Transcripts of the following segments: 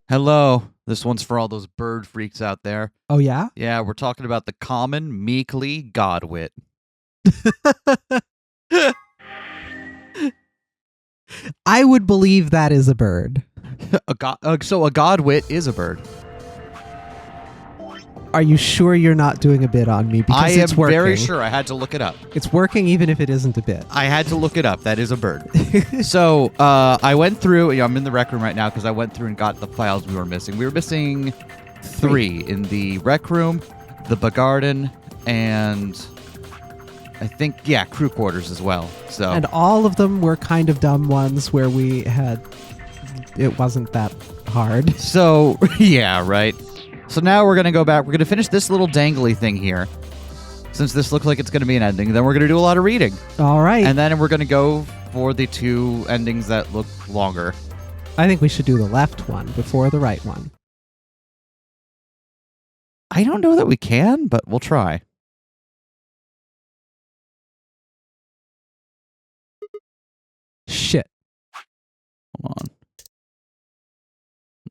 Hello. This one's for all those bird freaks out there. Oh, yeah? Yeah, we're talking about the common meekly godwit. I would believe that is a bird. So a godwit is a bird. Are you sure you're not doing a bit on me? Because I it's am working. very sure. I had to look it up. It's working even if it isn't a bit. I had to look it up. That is a bird. So I went through. I'm in the rec room right now because I went through and got the files we were missing. We were missing 3 in the rec room, the garden, and I think, crew quarters as well. So And all of them were kind of dumb ones where it wasn't that hard. So, yeah, right. So now we're going to go back. We're going to finish this little dangly thing here. Since this looks like it's going to be an ending, then we're going to do a lot of reading. All right. And then we're going to go for the 2 endings that look longer. I think we should do the left one before the right one. I don't know that we can, but we'll try. Shit. Hold on.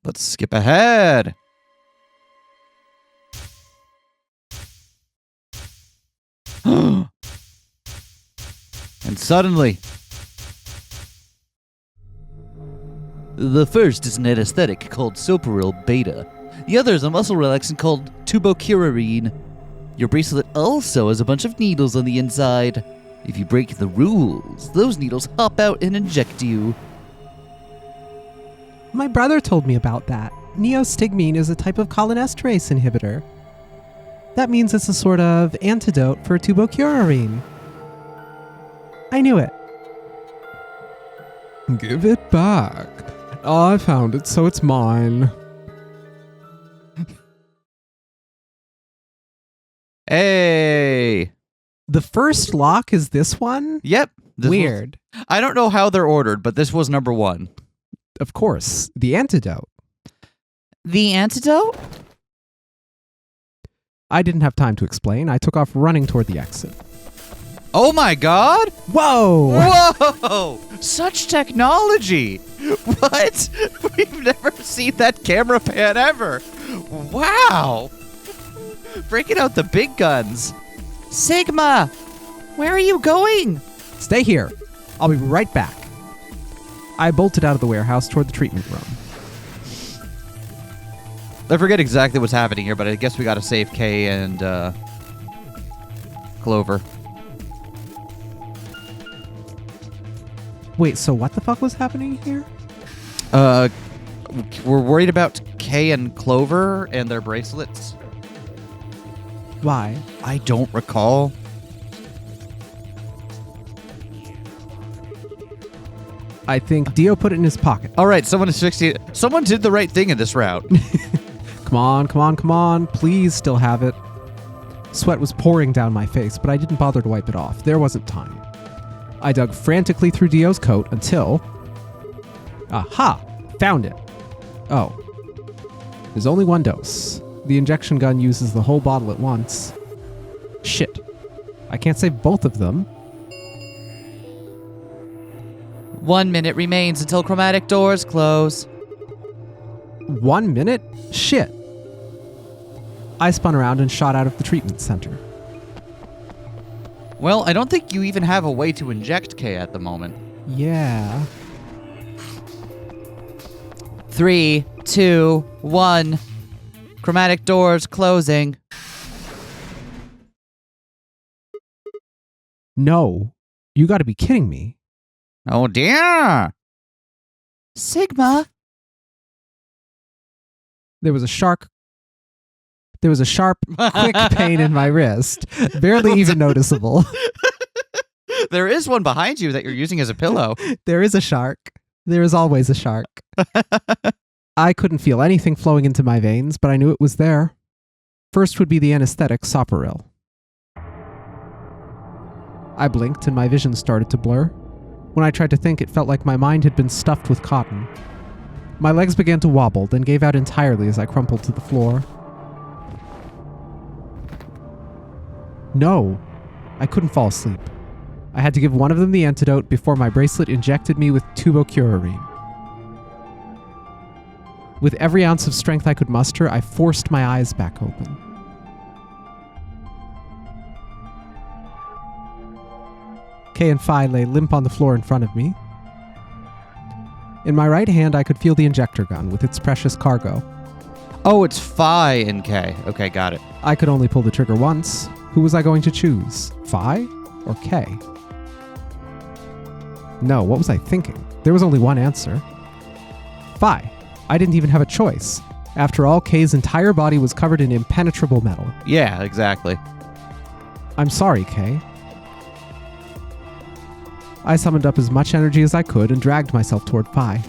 Let's skip ahead. And suddenly, the first is an anesthetic called Soparil Beta. The other is a muscle relaxant called tubocurarine. Your bracelet also has a bunch of needles on the inside. If you break the rules, those needles hop out and inject you. My brother told me about that. Neostigmine is a type of cholinesterase inhibitor. That means it's a sort of antidote for tubocurarine. I knew it. Give it back. I found it, so it's mine. Hey! The first lock is this one? Yep. Weird. I don't know how they're ordered, but this was number 1. Of course, the antidote. The antidote? I didn't have time to explain. I took off running toward the exit. Oh my god! Whoa! Whoa! Such technology! What? We've never seen that camera pan ever! Wow! Breaking out the big guns. Sigma! Where are you going? Stay here. I'll be right back. I bolted out of the warehouse toward the treatment room. I forget exactly what's happening here, but I guess we gotta save Kay and Clover. Wait, so what the fuck was happening here? We're worried about Kay and Clover and their bracelets. Why? I don't recall. I think Dio put it in his pocket. All right, someone is 60. Someone did the right thing in this route. Come on, come on, come on. Please still have it. Sweat was pouring down my face, but I didn't bother to wipe it off. There wasn't time. I dug frantically through Dio's coat until... Aha! Found it. Oh. There's only 1 dose. The injection gun uses the whole bottle at once. Shit. I can't save both of them. 1 minute remains until chromatic doors close. 1 minute? Shit. I spun around and shot out of the treatment center. Well, I don't think you even have a way to inject Kay at the moment. Yeah. 3, 2, 1. Chromatic doors closing. No. You gotta be kidding me. Oh dear. Sigma. There was a sharp, quick pain in my wrist. Barely even noticeable. There is one behind you that you're using as a pillow. There is a shark. There is always a shark. I couldn't feel anything flowing into my veins, but I knew it was there. First would be the anesthetic Soparil. I blinked and my vision started to blur. When I tried to think, it felt like my mind had been stuffed with cotton. My legs began to wobble, then gave out entirely as I crumpled to the floor. No, I couldn't fall asleep. I had to give one of them the antidote before my bracelet injected me with tubocurarine. With every ounce of strength I could muster, I forced my eyes back open. Kay and Phi lay limp on the floor in front of me. In my right hand, I could feel the injector gun with its precious cargo. Oh, it's Phi and K. Okay, got it. I could only pull the trigger once. Who was I going to choose? Phi or Kay? No, what was I thinking? There was only one answer. Phi. I didn't even have a choice. After all, Kay's entire body was covered in impenetrable metal. Yeah, exactly. I'm sorry, Kay. I summoned up as much energy as I could and dragged myself toward Phi.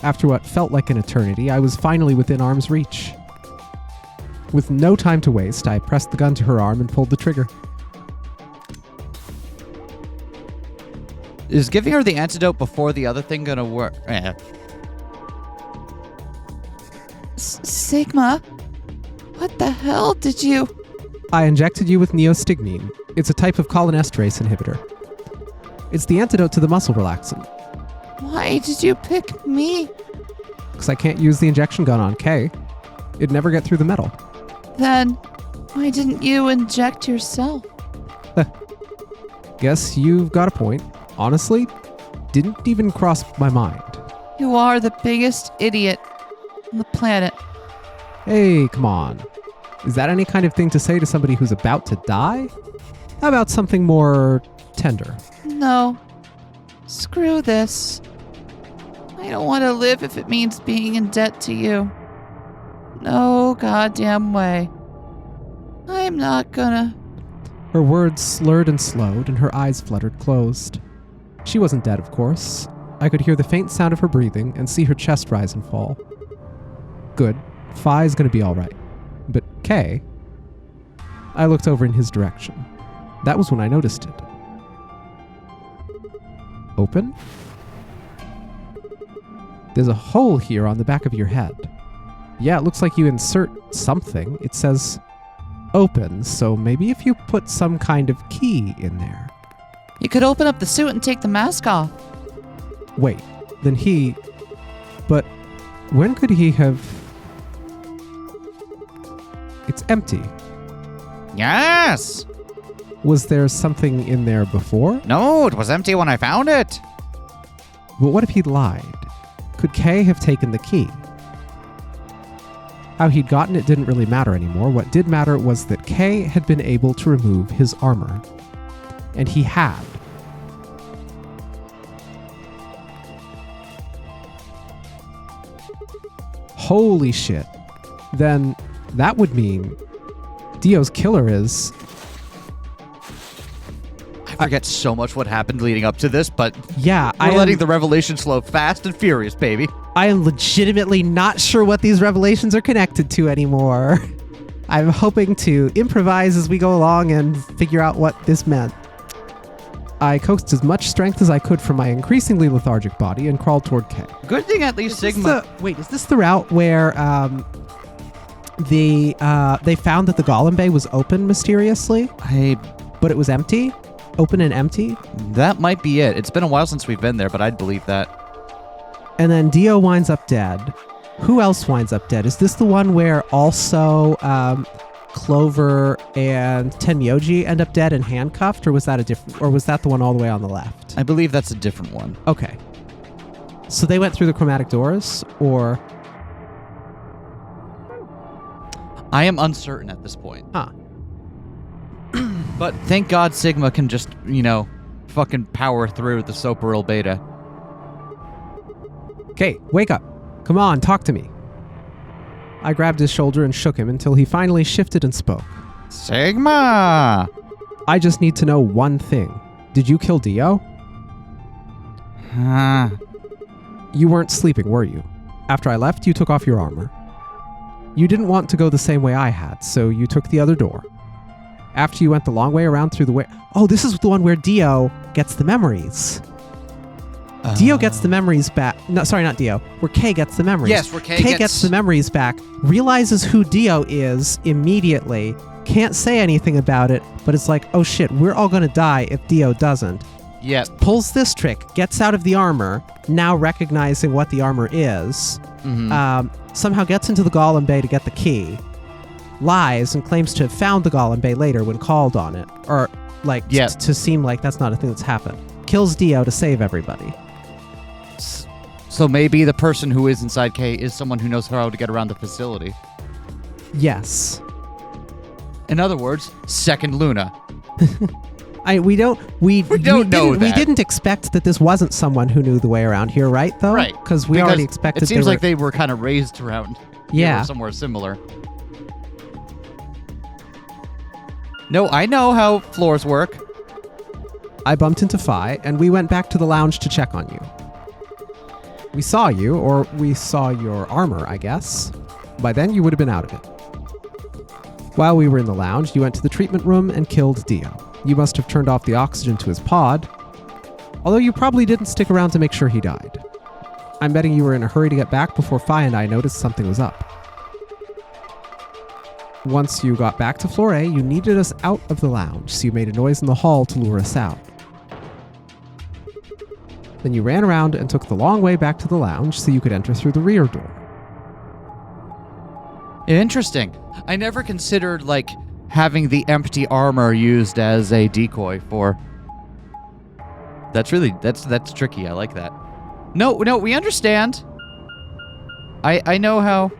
After what felt like an eternity, I was finally within arm's reach. With no time to waste, I pressed the gun to her arm and pulled the trigger. Is giving her the antidote before the other thing gonna work? Sigma? What the hell did you... I injected you with neostigmine. It's a type of cholinesterase inhibitor. It's the antidote to the muscle relaxant. Why did you pick me? Because I can't use the injection gun on Kay. It'd never get through the metal. Then, why didn't you inject yourself? Guess you've got a point. Honestly, didn't even cross my mind. You are the biggest idiot on the planet. Hey, come on. Is that any kind of thing to say to somebody who's about to die? How about something more tender? No. Screw this. I don't want to live if it means being in debt to you. No goddamn way. I'm not gonna... Her words slurred and slowed, and her eyes fluttered closed. She wasn't dead, of course. I could hear the faint sound of her breathing and see her chest rise and fall. Good. Phi's gonna be all right. But Kay... I looked over in his direction. That was when I noticed it. Open? There's a hole here on the back of your head. Yeah, it looks like you insert something. It says open, so maybe if you put some kind of key in there. You could open up the suit and take the mask off. Wait, then he... But when could he have... It's empty. Yes! Was there something in there before? No, it was empty when I found it. But what if he lied? Could Kay have taken the key? How he'd gotten it didn't really matter anymore. What did matter was that Kay had been able to remove his armor. And he had. Holy shit. Then that would mean Dio's killer is... I forget so much what happened leading up to this, but Yeah, we're letting the revelations flow fast and furious, baby. I am legitimately not sure what these revelations are connected to anymore. I'm hoping to improvise as we go along and figure out what this meant. I coaxed as much strength as I could from my increasingly lethargic body and crawled toward Kay. Good thing at least Sigma... Is this the route where they found that the Golem Bay was open mysteriously, but it was empty? Open and empty? That might be it. It's been a while since we've been there, but I'd believe that. And then Dio winds up dead. Who else winds up dead? Is this the one where also Clover and Tenmyoji end up dead and handcuffed, or was that the one all the way on the left? I believe that's a different one. Okay. So they went through the chromatic doors, or... I am uncertain at this point. Huh. But thank God Sigma can just, fucking power through the Soparil beta. Okay, wake up. Come on, talk to me. I grabbed his shoulder and shook him until he finally shifted and spoke. Sigma! I just need to know one thing. Did you kill Dio? You weren't sleeping, were you? After I left, you took off your armor. You didn't want to go the same way I had, so you took the other door. After you went the long way around through the way... Oh, this is the one where Dio gets the memories. Dio gets the memories back. No, sorry, not Dio. Where Kay gets the memories. Yes, where Kay gets the memories back, realizes who Dio is immediately, can't say anything about it, but it's like, oh shit, we're all gonna die if Dio doesn't. Yep. Pulls this trick, gets out of the armor, now recognizing what the armor is, somehow gets into the Golem Bay to get the key, lies and claims to have found the Golem Bay later when called on it, or like to seem like that's not a thing that's happened. Kills Dio to save everybody. So maybe the person who is inside K is someone who knows how to get around the facility. Yes. In other words, second Luna. We don't know that. We didn't expect that this wasn't someone who knew the way around here, right? Though, right? Because we already expected. It seems like they were kind of raised around. Yeah. Somewhere similar. No, I know how floors work. I bumped into Phi, and we went back to the lounge to check on you. We saw you, or we saw your armor, I guess. By then, you would have been out of it. While we were in the lounge, you went to the treatment room and killed Dio. You must have turned off the oxygen to his pod, although you probably didn't stick around to make sure he died. I'm betting you were in a hurry to get back before Phi and I noticed something was up. Once you got back to floor A, you needed us out of the lounge, so you made a noise in the hall to lure us out. Then you ran around and took the long way back to the lounge so you could enter through the rear door. Interesting. I never considered, like, having the empty armor used as a decoy for... That's tricky. I like that. No, we understand. I know how...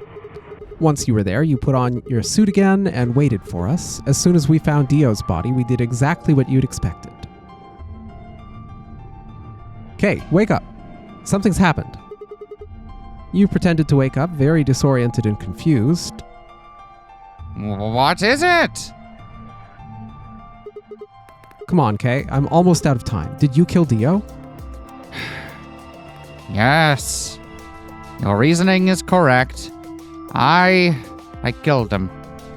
Once you were there, you put on your suit again and waited for us. As soon as we found Dio's body, we did exactly what you'd expected. Okay, wake up. Something's happened. You pretended to wake up, very disoriented and confused. What is it? Come on, Kay. I'm almost out of time. Did you kill Dio? Yes. Your reasoning is correct. I killed him.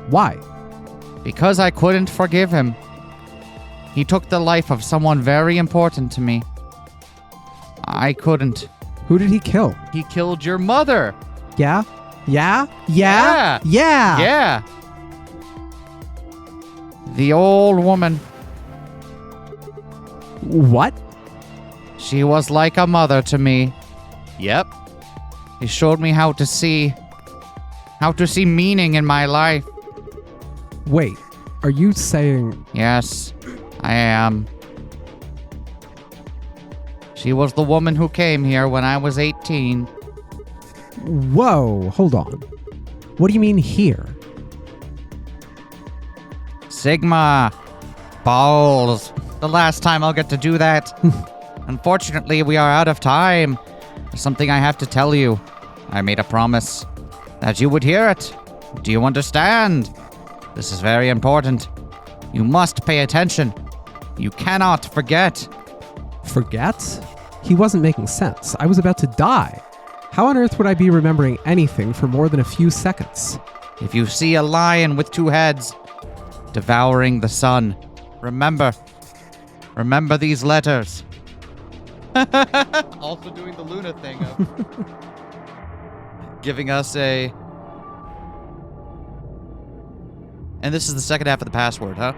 Why? Because I couldn't forgive him. He took the life of someone very important to me. I couldn't. Who did he kill? He killed your mother. Yeah? Yeah. The old woman. What? She was like a mother to me. Yep. He showed me how to see meaning in my life. Wait, are you saying... Yes, I am. She was the woman who came here when I was 18. Whoa, hold on. What do you mean here? Sigma. Balls. The last time I'll get to do that. Unfortunately, we are out of time. There's something I have to tell you. I made a promise that you would hear it. Do you understand? This is very important. You must pay attention. You cannot forget. Forget? He wasn't making sense. I was about to die. How on earth would I be remembering anything for more than a few seconds? If you see a lion with two heads devouring the sun, remember these letters. Also doing the Luna thing of giving us a... And this is the second half of the password, huh?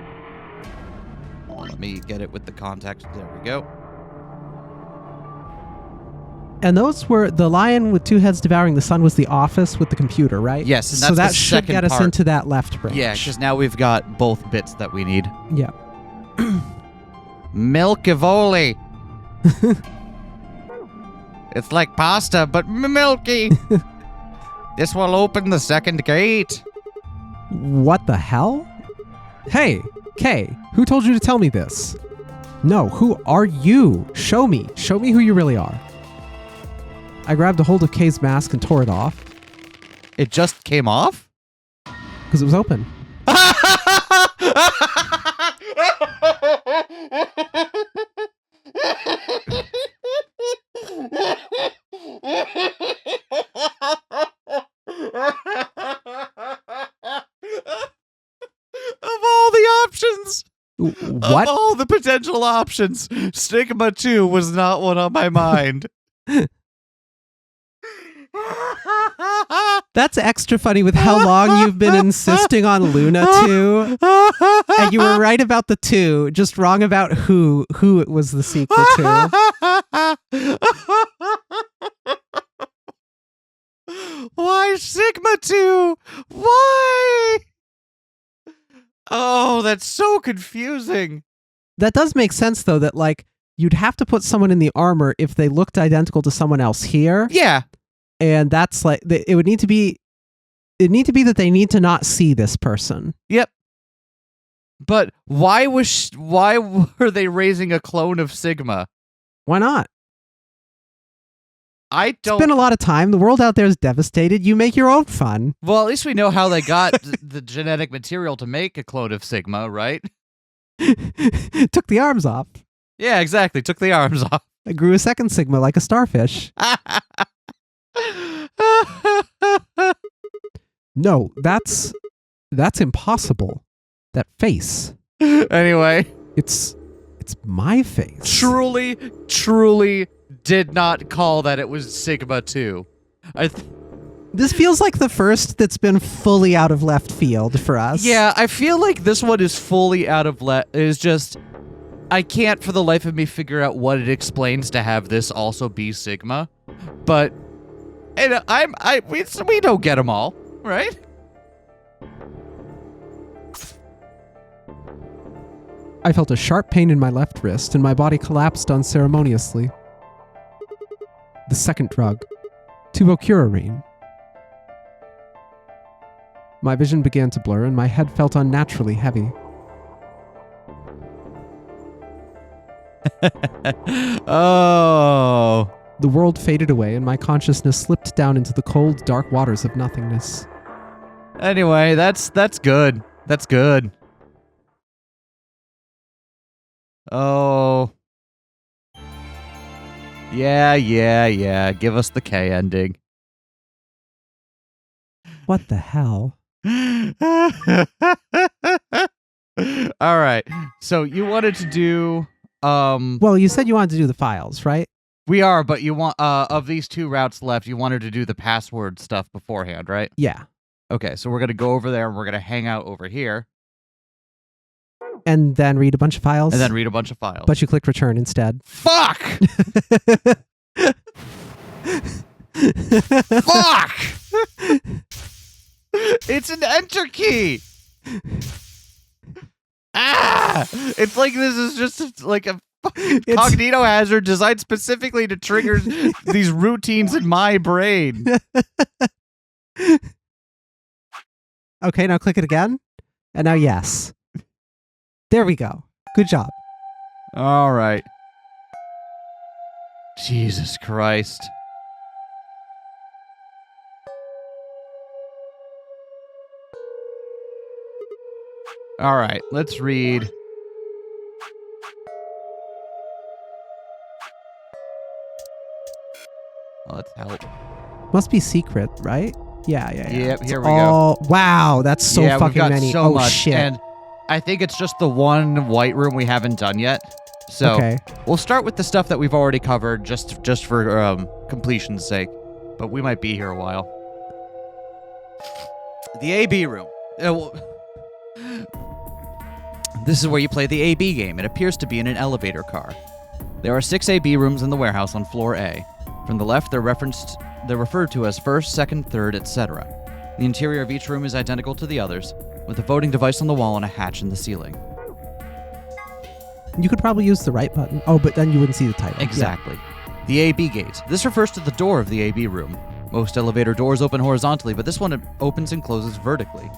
Let me get it with the context. There we go. And those were... The lion with two heads devouring the sun was the office with the computer, right? Yes, and so that's that the should second get us part. into that left branch. Yeah, because now we've got both bits that we need. Yeah. Milkivoli. It's like pasta, but milky. This will open the second gate. What the hell? Hey, Kay, who told you to tell me this? No, who are you? Show me. Show me who you really are. I grabbed a hold of Kay's mask and tore it off. It just came off? Because it was open. Of all the options, What? of all the potential options, Stigma 2 was not one on my mind. That's extra funny with how long you've been insisting on Luna 2. And you were right about the 2, just wrong about who it was the sequel to. Why Sigma 2? Why? Oh, that's so confusing. That does make sense, though, that, like, you'd have to put someone in the armor if they looked identical to someone else here. Yeah. And that's like, it would need to be, that they need to not see this person. Yep. But why were they raising a clone of Sigma? Why not? I don't. It's been a lot of time. The world out there is devastated. You make your own fun. Well, at least we know how they got the genetic material to make a clone of Sigma, right? Took the arms off. Yeah, exactly. Took the arms off. I grew a second Sigma like a starfish. No, that's impossible. That face. Anyway. It's my face. Truly did not call that it was Sigma 2. This feels like the first that's been fully out of left field for us. Yeah, I feel like this one is fully out of is just I can't for the life of me figure out what it explains to have this also be Sigma. But we don't get them all, right? I felt a sharp pain in my left wrist, and my body collapsed unceremoniously. The second drug, tubocurarine. My vision began to blur, and my head felt unnaturally heavy. Oh. The world faded away, and my consciousness slipped down into the cold, dark waters of nothingness. Anyway, that's good. That's good. Oh. Yeah. Give us the K ending. What the hell? All right. So you wanted to do Well, you said you wanted to do the files, right? we are, but you want of these 2 routes left, you wanted to do the password stuff beforehand, right? Yeah. Okay, so we're going to go over there and we're going to hang out over here And then read a bunch of files. and then read a bunch of files. But you clicked return instead. Fuck! Fuck! It's an enter key. Ah! It's like this is just like a fucking cognito hazard designed specifically to trigger these routines in my brain. Okay, now click it again. And now yes. There we go. Good job. All right. Jesus Christ. All right, let's read. Let's help. Must be secret, right? Yeah. Yep, It's here we go. Wow, that's so Yeah, we've fucking got many. so Oh much, shit. and I think it's just the one white room we haven't done yet. So Okay. we'll start with the stuff that we've already covered, just for completion's sake. But we might be here a while. The AB room. This is where you play the AB game. It appears to be in an elevator car. There are 6 AB rooms in the warehouse on floor A. From the left, they're referred to as first, second, third, etc. The interior of each room is identical to the others, with a voting device on the wall and a hatch in the ceiling. You could probably use the right button. Oh, but then you wouldn't see the title. Exactly. The AB gate. This refers to the door of the AB room. Most elevator doors open horizontally, but this one opens and closes vertically.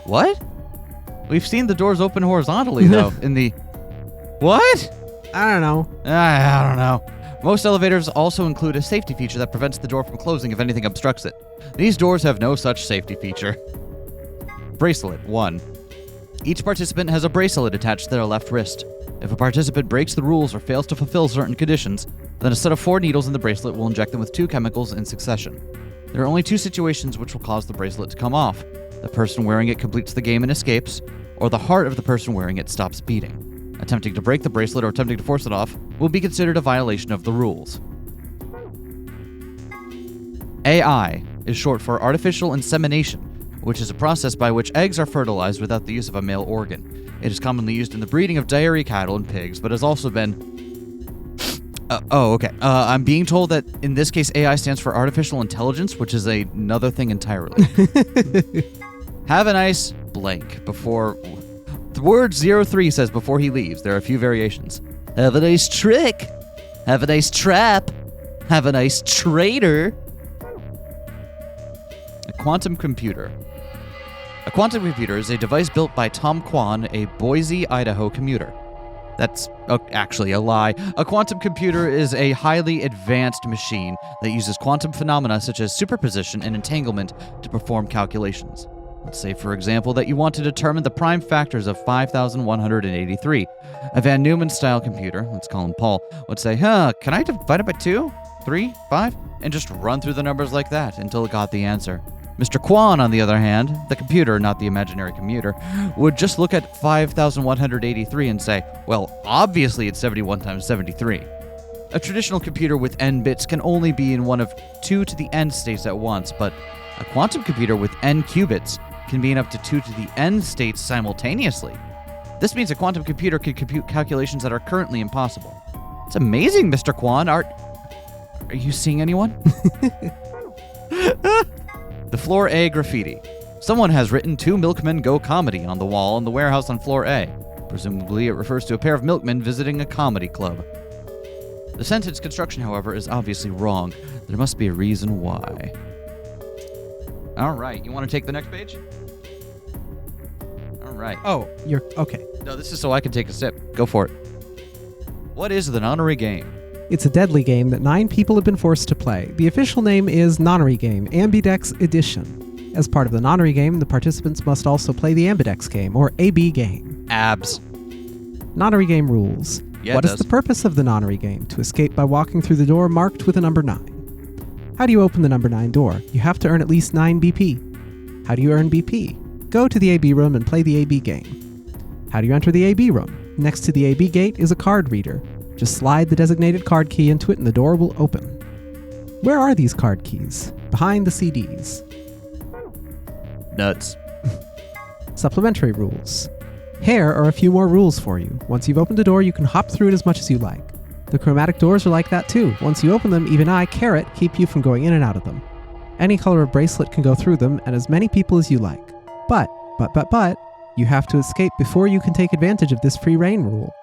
What? We've seen the doors open horizontally, though, in the... What? Yeah. I don't know. I don't know. Most elevators also include a safety feature that prevents the door from closing if anything obstructs it. These doors have no such safety feature. Bracelet 1. Each participant has a bracelet attached to their left wrist. If a participant breaks the rules or fails to fulfill certain conditions, then a set of 4 needles in the bracelet will inject them with 2 chemicals in succession. There are only 2 situations which will cause the bracelet to come off. The person wearing it completes the game and escapes, or the heart of the person wearing it stops beating. Attempting to break the bracelet or attempting to force it off will be considered a violation of the rules. AI is short for artificial insemination, which is a process by which eggs are fertilized without the use of a male organ. It is commonly used in the breeding of dairy cattle and pigs, but has also been... I'm being told that in this case AI stands for artificial intelligence, which is another thing entirely. Have a nice blank before... The word 03 says before he leaves. There are a few variations. Have a nice trick. Have a nice trap. Have a nice traitor. A quantum computer. A quantum computer is a device built by Tom Kwan, a Boise, Idaho commuter. That's actually a lie. A quantum computer is a highly advanced machine that uses quantum phenomena such as superposition and entanglement to perform calculations. Let's say, for example, that you want to determine the prime factors of 5,183. A Van Neumann-style computer, let's call him Paul, would say, can I divide it by 2, 3, 5? And just run through the numbers like that until it got the answer. Mr. Kwan, on the other hand, the computer, not the imaginary commuter, would just look at 5,183 and say, well, obviously it's 71 times 73. A traditional computer with n bits can only be in one of 2 to the n states at once, but a quantum computer with n qubits can be in up to 2 to the n states simultaneously. This means a quantum computer can compute calculations that are currently impossible. It's amazing, Mr. Kwan. Are you seeing anyone? The floor A graffiti. Someone has written 2 milkmen go comedy on the wall in the warehouse on floor A. Presumably it refers to a pair of milkmen visiting a comedy club. The sentence construction, however, is obviously wrong. There must be a reason why. All right, you want to take the next page? All right. Oh, you're okay. No, this is so I can take a sip. Go for it. What is the Nonary Game? It's a deadly game that 9 people have been forced to play. The official name is Nonary Game, Ambidex Edition. As part of the Nonary Game, the participants must also play the Ambidex Game, or AB Game. Abs. Nonary Game rules. Yeah, What is the purpose of the Nonary Game? To escape by walking through the door marked with a number 9. How do you open the number 9 door? You have to earn at least 9 BP. How do you earn BP? Go to the AB room and play the AB game. How do you enter the AB room? Next to the AB gate is a card reader. Just slide the designated card key into it and the door will open. Where are these card keys? Behind the CDs. Nuts. Supplementary rules. Here are a few more rules for you. Once you've opened a door, you can hop through it as much as you like. The chromatic doors are like that too. Once you open them, even I, Carrot, keep you from going in and out of them. Any color of bracelet can go through them, and as many people as you like. But, you have to escape before you can take advantage of this free reign rule.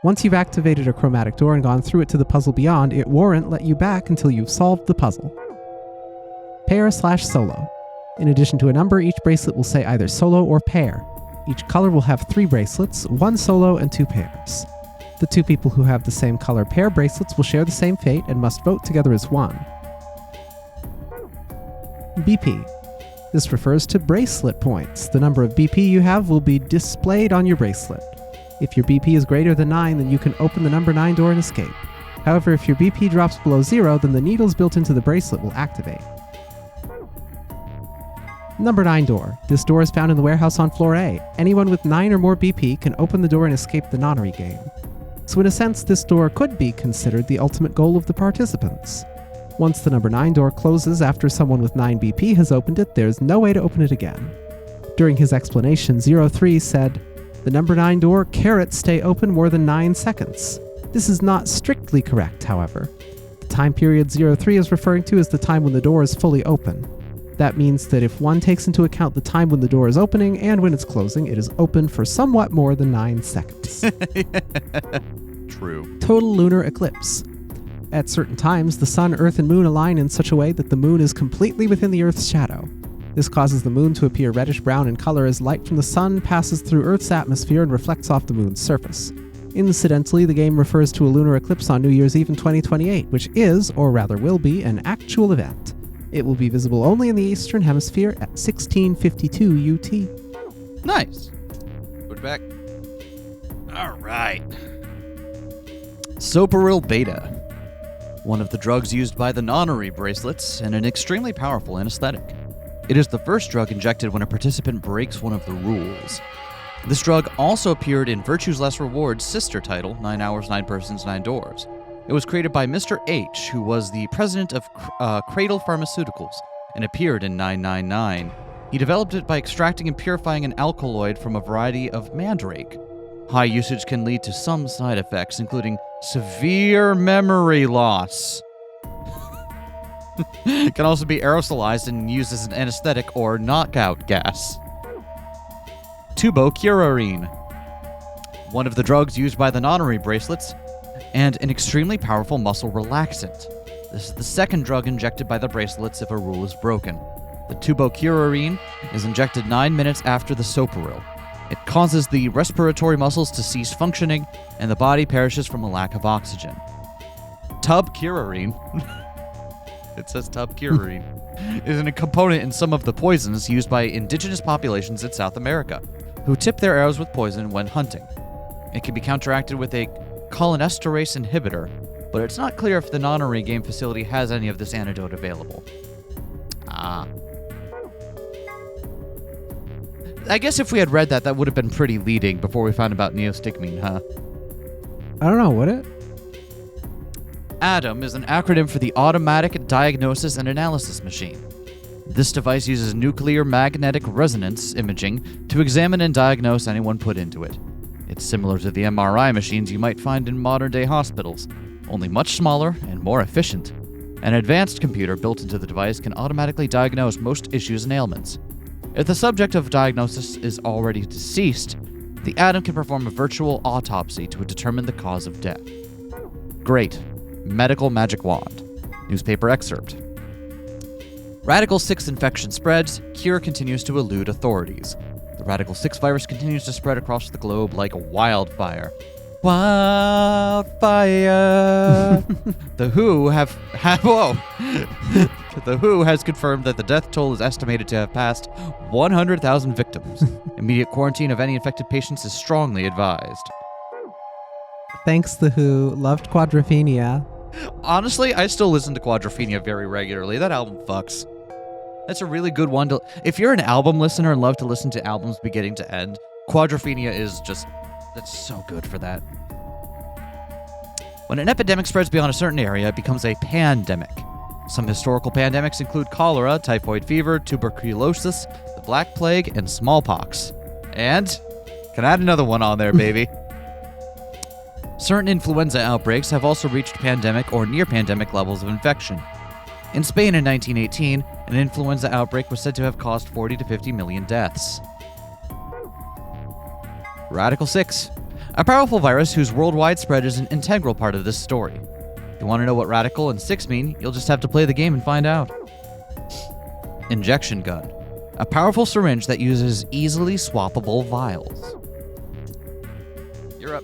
Once you've activated a chromatic door and gone through it to the puzzle beyond, it won't let you back until you've solved the puzzle. Pair/solo. In addition to a number, each bracelet will say either solo or pair. Each color will have 3 bracelets, 1 solo and 2 pairs. The 2 people who have the same color pair bracelets will share the same fate and must vote together as one. BP. This refers to bracelet points. The number of BP you have will be displayed on your bracelet. If your BP is greater than 9, then you can open the number 9 door and escape. However, if your BP drops below 0, then the needles built into the bracelet will activate. Number 9 door. This door is found in the warehouse on floor A. Anyone with 9 or more BP can open the door and escape the Nonary Game. So in a sense, this door could be considered the ultimate goal of the participants. Once the number 9 door closes after someone with 9 BP has opened it, there's no way to open it again. During his explanation, 03 said, "The number 9 door carrot stay open more than 9 seconds. This is not strictly correct, however. The time period 03 is referring to is the time when the door is fully open. That means that if one takes into account the time when the door is opening and when it's closing, it is open for somewhat more than 9 seconds. True. Total lunar eclipse. At certain times, the sun, earth, and moon align in such a way that the moon is completely within the earth's shadow. This causes the moon to appear reddish-brown in color as light from the sun passes through Earth's atmosphere and reflects off the moon's surface. Incidentally, the game refers to a lunar eclipse on New Year's Eve in 2028, which is, or rather will be, an actual event. It will be visible only in the Eastern Hemisphere at 1652 UT. Nice. Put it back. All right. Soparil Beta. One of the drugs used by the Nonary bracelets and an extremely powerful anesthetic. It is the first drug injected when a participant breaks one of the rules. This drug also appeared in Virtue's Less Rewards' sister title, 9 Hours, 9 Persons, 9 Doors. It was created by Mr. H, who was the president of Cradle Pharmaceuticals, and appeared in 999. He developed it by extracting and purifying an alkaloid from a variety of mandrake. High usage can lead to some side effects, including severe memory loss. It can also be aerosolized and used as an anesthetic or knockout gas. Tubocurarine, one of the drugs used by the Nonary bracelets, and an extremely powerful muscle relaxant. This is the second drug injected by the bracelets if a rule is broken. The tubocurarine is injected 9 minutes after the soparil. It causes the respiratory muscles to cease functioning, and the body perishes from a lack of oxygen. Tubcurarine, it says tubcurarine, is a component in some of the poisons used by indigenous populations in South America, who tip their arrows with poison when hunting. It can be counteracted with a cholinesterase inhibitor, but it's not clear if the Nonary Game facility has any of this antidote available. I guess if we had read that would have been pretty leading before we found about neostigmine, huh? I don't know, would it? ADAM is an acronym for the Automatic Diagnosis and Analysis Machine. This device uses nuclear magnetic resonance imaging to examine and diagnose anyone put into it. It's similar to the MRI machines you might find in modern-day hospitals, only much smaller and more efficient. An advanced computer built into the device can automatically diagnose most issues and ailments. If the subject of diagnosis is already deceased, the ADAM can perform a virtual autopsy to determine the cause of death. Great. Medical magic wand. Newspaper excerpt. Radical 6 infection spreads, cure continues to elude authorities. The Radical 6 virus continues to spread across the globe like wildfire. Wildfire! The WHO The WHO has confirmed that the death toll is estimated to have passed 100,000 victims. Immediate quarantine of any infected patients is strongly advised. Thanks, The Who. Loved Quadrophenia. Honestly, I still listen to Quadrophenia very regularly. That album fucks. That's a really good one to... If you're an album listener and love to listen to albums beginning to end, Quadrophenia is just... That's so good for that. When an epidemic spreads beyond a certain area, it becomes a pandemic. Some historical pandemics include cholera, typhoid fever, tuberculosis, the Black Plague, and smallpox. And... Can I add another one on there, baby? Certain influenza outbreaks have also reached pandemic or near-pandemic levels of infection. In Spain in 1918, an influenza outbreak was said to have caused 40 to 50 million deaths. Radical 6, a powerful virus whose worldwide spread is an integral part of this story. If you want to know what Radical and 6 mean, you'll just have to play the game and find out. Injection gun, a powerful syringe that uses easily swappable vials. You're up.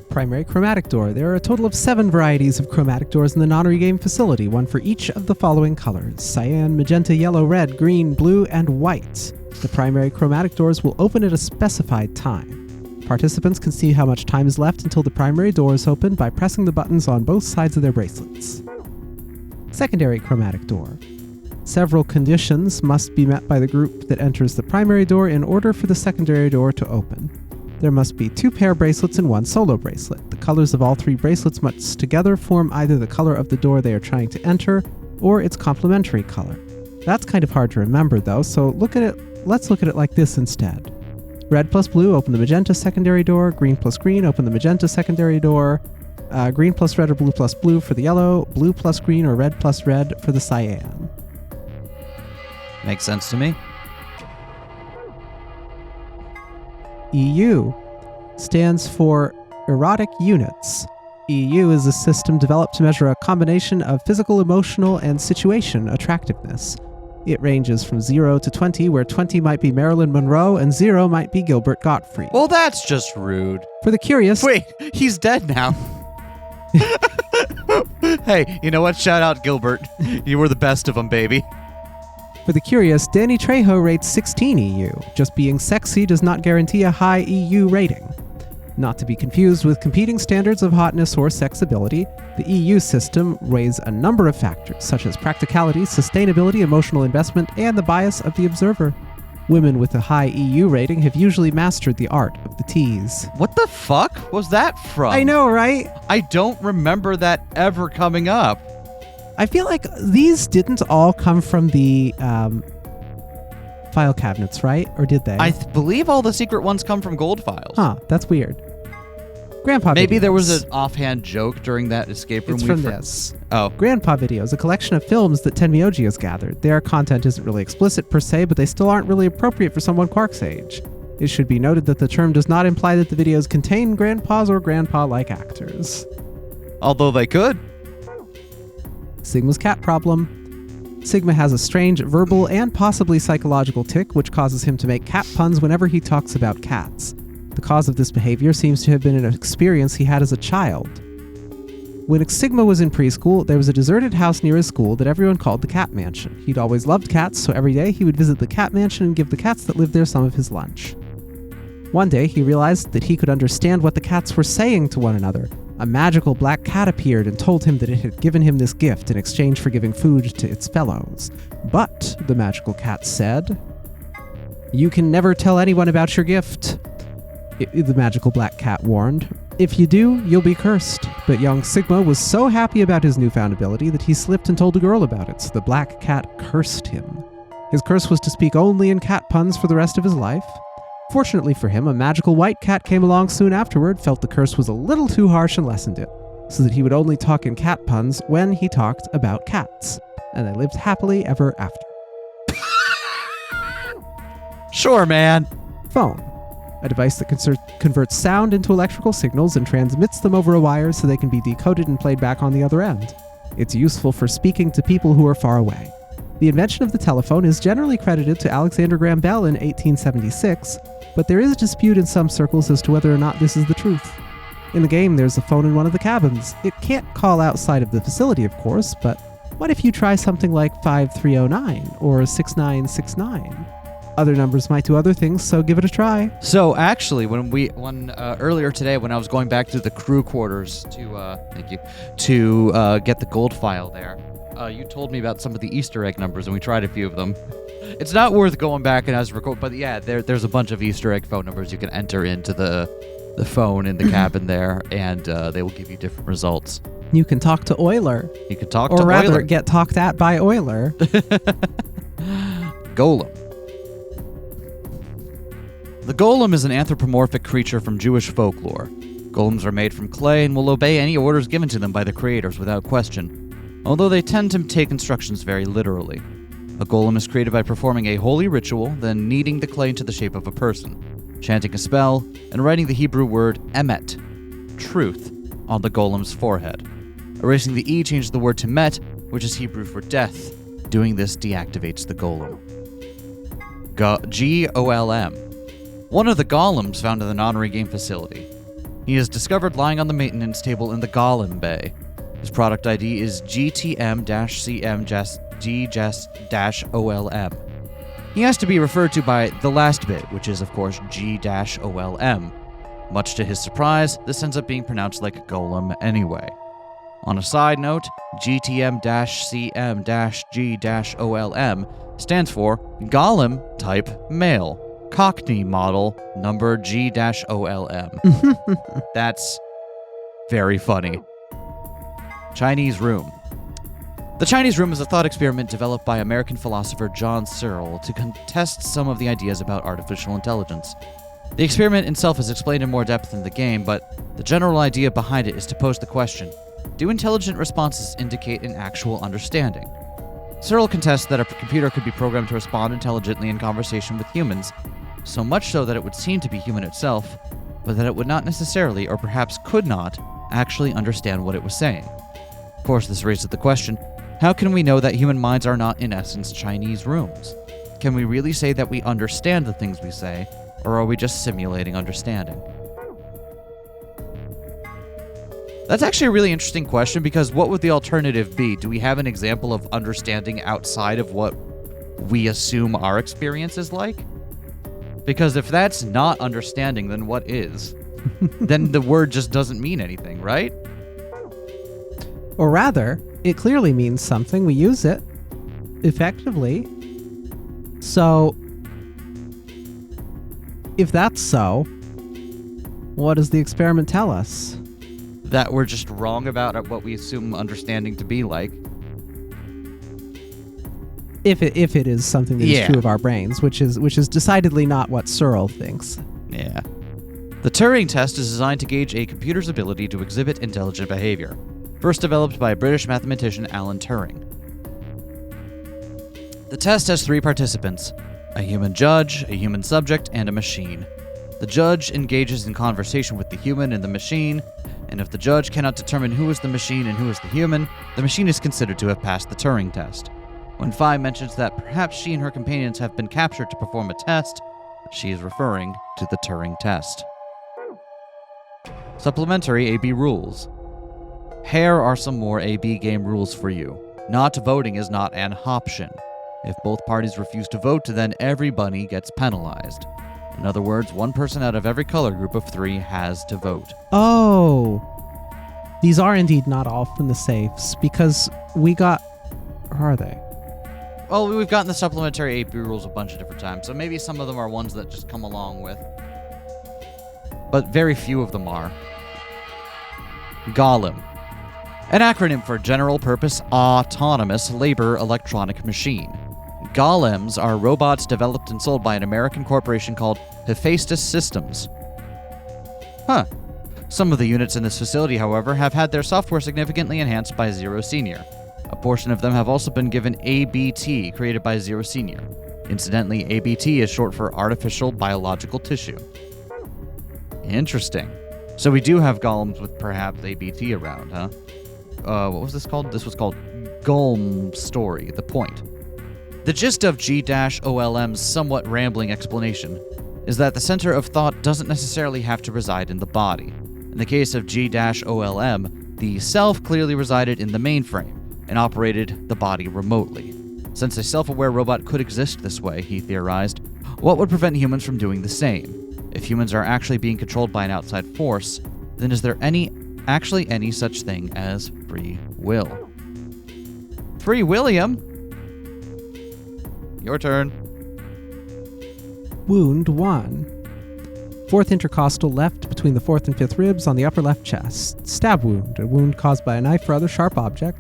Primary chromatic door. There are a total of 7 varieties of chromatic doors in the Nonary Game facility, one for each of the following colors: cyan, magenta, yellow, red, green, blue, and white. The primary chromatic doors will open at a specified time. Participants can see how much time is left until the primary door is opened by pressing the buttons on both sides of their bracelets. Secondary chromatic door. Several conditions must be met by the group that enters the primary door in order for the secondary door to open. There must be 2 pair bracelets and 1 solo bracelet. The colors of all 3 bracelets must together form either the color of the door they are trying to enter or its complementary color. That's kind of hard to remember though, so let's look at it like this instead. Red plus blue, open the magenta secondary door. Green plus green, open the magenta secondary door. Green plus red or blue plus blue for the yellow. Blue plus green or red plus red for the cyan. Makes sense to me. EU stands for Erotic Units. EU is a system developed to measure a combination of physical, emotional, and situation attractiveness. It ranges from 0 to 20, where 20 might be Marilyn Monroe and 0 might be Gilbert Gottfried. Well, that's just rude. For the curious... Wait, he's dead now. Hey, you know what? Shout out Gilbert. You were the best of them, baby. For the curious, Danny Trejo rates 16 EU. Just being sexy does not guarantee a high EU rating. Not to be confused with competing standards of hotness or sexability, the EU system weighs a number of factors, such as practicality, sustainability, emotional investment, and the bias of the observer. Women with a high EU rating have usually mastered the art of the tease. What the fuck was that from? I know, right? I don't remember that ever coming up. I feel like these didn't all come from the file cabinets, right? Or did they? I believe all the secret ones come from gold files. Huh, that's weird. Grandpa Maybe Videos. there was an offhand joke during that escape room. It's from this. Oh. Grandpa Videos, a collection of films that Tenmyoji has gathered. Their content isn't really explicit per se, but they still aren't really appropriate for someone Quark's age. It should be noted that the term does not imply that the videos contain grandpas or grandpa-like actors. Although they could. Sigma's cat problem. Sigma has a strange verbal and possibly psychological tic which causes him to make cat puns whenever he talks about cats. The cause of this behavior seems to have been an experience he had as a child. When Sigma was in preschool, there was a deserted house near his school that everyone called the Cat Mansion. He'd always loved cats, so every day he would visit the Cat Mansion and give the cats that lived there some of his lunch. One day, he realized that he could understand what the cats were saying to one another. A magical black cat appeared and told him that it had given him this gift in exchange for giving food to its fellows. But, the magical cat said, "You can never tell anyone about your gift." The magical black cat warned. "If you do, you'll be cursed." But young Sigma was so happy about his newfound ability that he slipped and told a girl about it, so the black cat cursed him. His curse was to speak only in cat puns for the rest of his life. Fortunately for him, a magical white cat came along soon afterward, felt the curse was a little too harsh and lessened it, so that he would only talk in cat puns when he talked about cats. And they lived happily ever after. Sure, man. Phone. A device that converts sound into electrical signals and transmits them over a wire so they can be decoded and played back on the other end. It's useful for speaking to people who are far away. The invention of the telephone is generally credited to Alexander Graham Bell in 1876, but there is a dispute in some circles as to whether or not this is the truth. In the game, there's a phone in one of the cabins. It can't call outside of the facility, of course, but what if you try something like 5309 or 6969? Other numbers might do other things, so give it a try. So actually, earlier today, when I was going back to the crew quarters to get the gold file there, you told me about some of the Easter egg numbers, and we tried a few of them. It's not worth going back and as record, but yeah, there's a bunch of Easter egg phone numbers you can enter into the phone in the cabin there, and they will give you different results. You can talk to Euler. You can talk to Euler. Or rather, Euler. get talked at by Euler. Golem. The golem is an anthropomorphic creature from Jewish folklore. Golems are made from clay and will obey any orders given to them by the creators without question, although they tend to take instructions very literally. A golem is created by performing a holy ritual, then kneading the clay into the shape of a person, chanting a spell, and writing the Hebrew word emet, truth, on the golem's forehead. Erasing the E changes the word to met, which is Hebrew for death. Doing this deactivates the golem. Golem. One of the golems found in the Nonary Game facility. He is discovered lying on the maintenance table in the Golem Bay. His product ID is GTM-CM-G-OLM. He has to be referred to by the last bit, which is, of course, G-OLM. Much to his surprise, this ends up being pronounced like Golem anyway. On a side note, GTM-CM-G-OLM stands for Golem Type Male. Cockney model number G-OLM. That's very funny. Chinese Room. The Chinese Room is a thought experiment developed by American philosopher John Searle to contest some of the ideas about artificial intelligence. The experiment itself is explained in more depth in the game, but the general idea behind it is to pose the question, do intelligent responses indicate an actual understanding? Searle contests that a computer could be programmed to respond intelligently in conversation with humans, so much so that it would seem to be human itself, but that it would not necessarily, or perhaps could not, actually understand what it was saying. Of course, this raises the question, how can we know that human minds are not, in essence, Chinese rooms? Can we really say that we understand the things we say, or are we just simulating understanding? That's actually a really interesting question, because what would the alternative be? Do we have an example of understanding outside of what we assume our experience is like? Because if that's not understanding, then what is? Then the word just doesn't mean anything, right? Or rather, it clearly means something. We use it effectively. So If that's so, what does the experiment tell us? That we're just wrong about what we assume understanding to be like. If it is something that is true of our brains, which is decidedly not what Searle thinks. Yeah. The Turing test is designed to gauge a computer's ability to exhibit intelligent behavior. First developed by British mathematician Alan Turing. The test has 3 participants: a human judge, a human subject, and a machine. The judge engages in conversation with the human and the machine, and if the judge cannot determine who is the machine and who is the human, the machine is considered to have passed the Turing test. When Fi mentions that perhaps she and her companions have been captured to perform a test, she is referring to the Turing test. Supplementary AB rules. Here are some more AB game rules for you. Not voting is not an option. If both parties refuse to vote, then everybody gets penalized. In other words, one person out of every color group of 3 has to vote. Oh. These are indeed not all from the safes, because we got... Or are they? Well, we've gotten the supplementary AP rules a bunch of different times, so maybe some of them are ones that just come along with. But very few of them are. Golem. An acronym for General Purpose Autonomous Labor Electronic Machine. Golems are robots developed and sold by an American corporation called Hephaestus Systems. Huh. Some of the units in this facility, however, have had their software significantly enhanced by Zero Senior. A portion of them have also been given ABT, created by Zero Senior. Incidentally, ABT is short for Artificial Biological Tissue. Interesting. So we do have golems with perhaps ABT around, huh? What was this called? This was called Golem Story, The Point. The gist of G-OLM's somewhat rambling explanation is that the center of thought doesn't necessarily have to reside in the body. In the case of G-OLM, the self clearly resided in the mainframe and operated the body remotely. Since a self-aware robot could exist this way, he theorized, what would prevent humans from doing the same? If humans are actually being controlled by an outside force, then is there actually any such thing as free will? Free William? Your turn. Wound 1. 4th intercostal left between the 4th and 5th ribs on the upper left chest. Stab wound, a wound caused by a knife or other sharp object.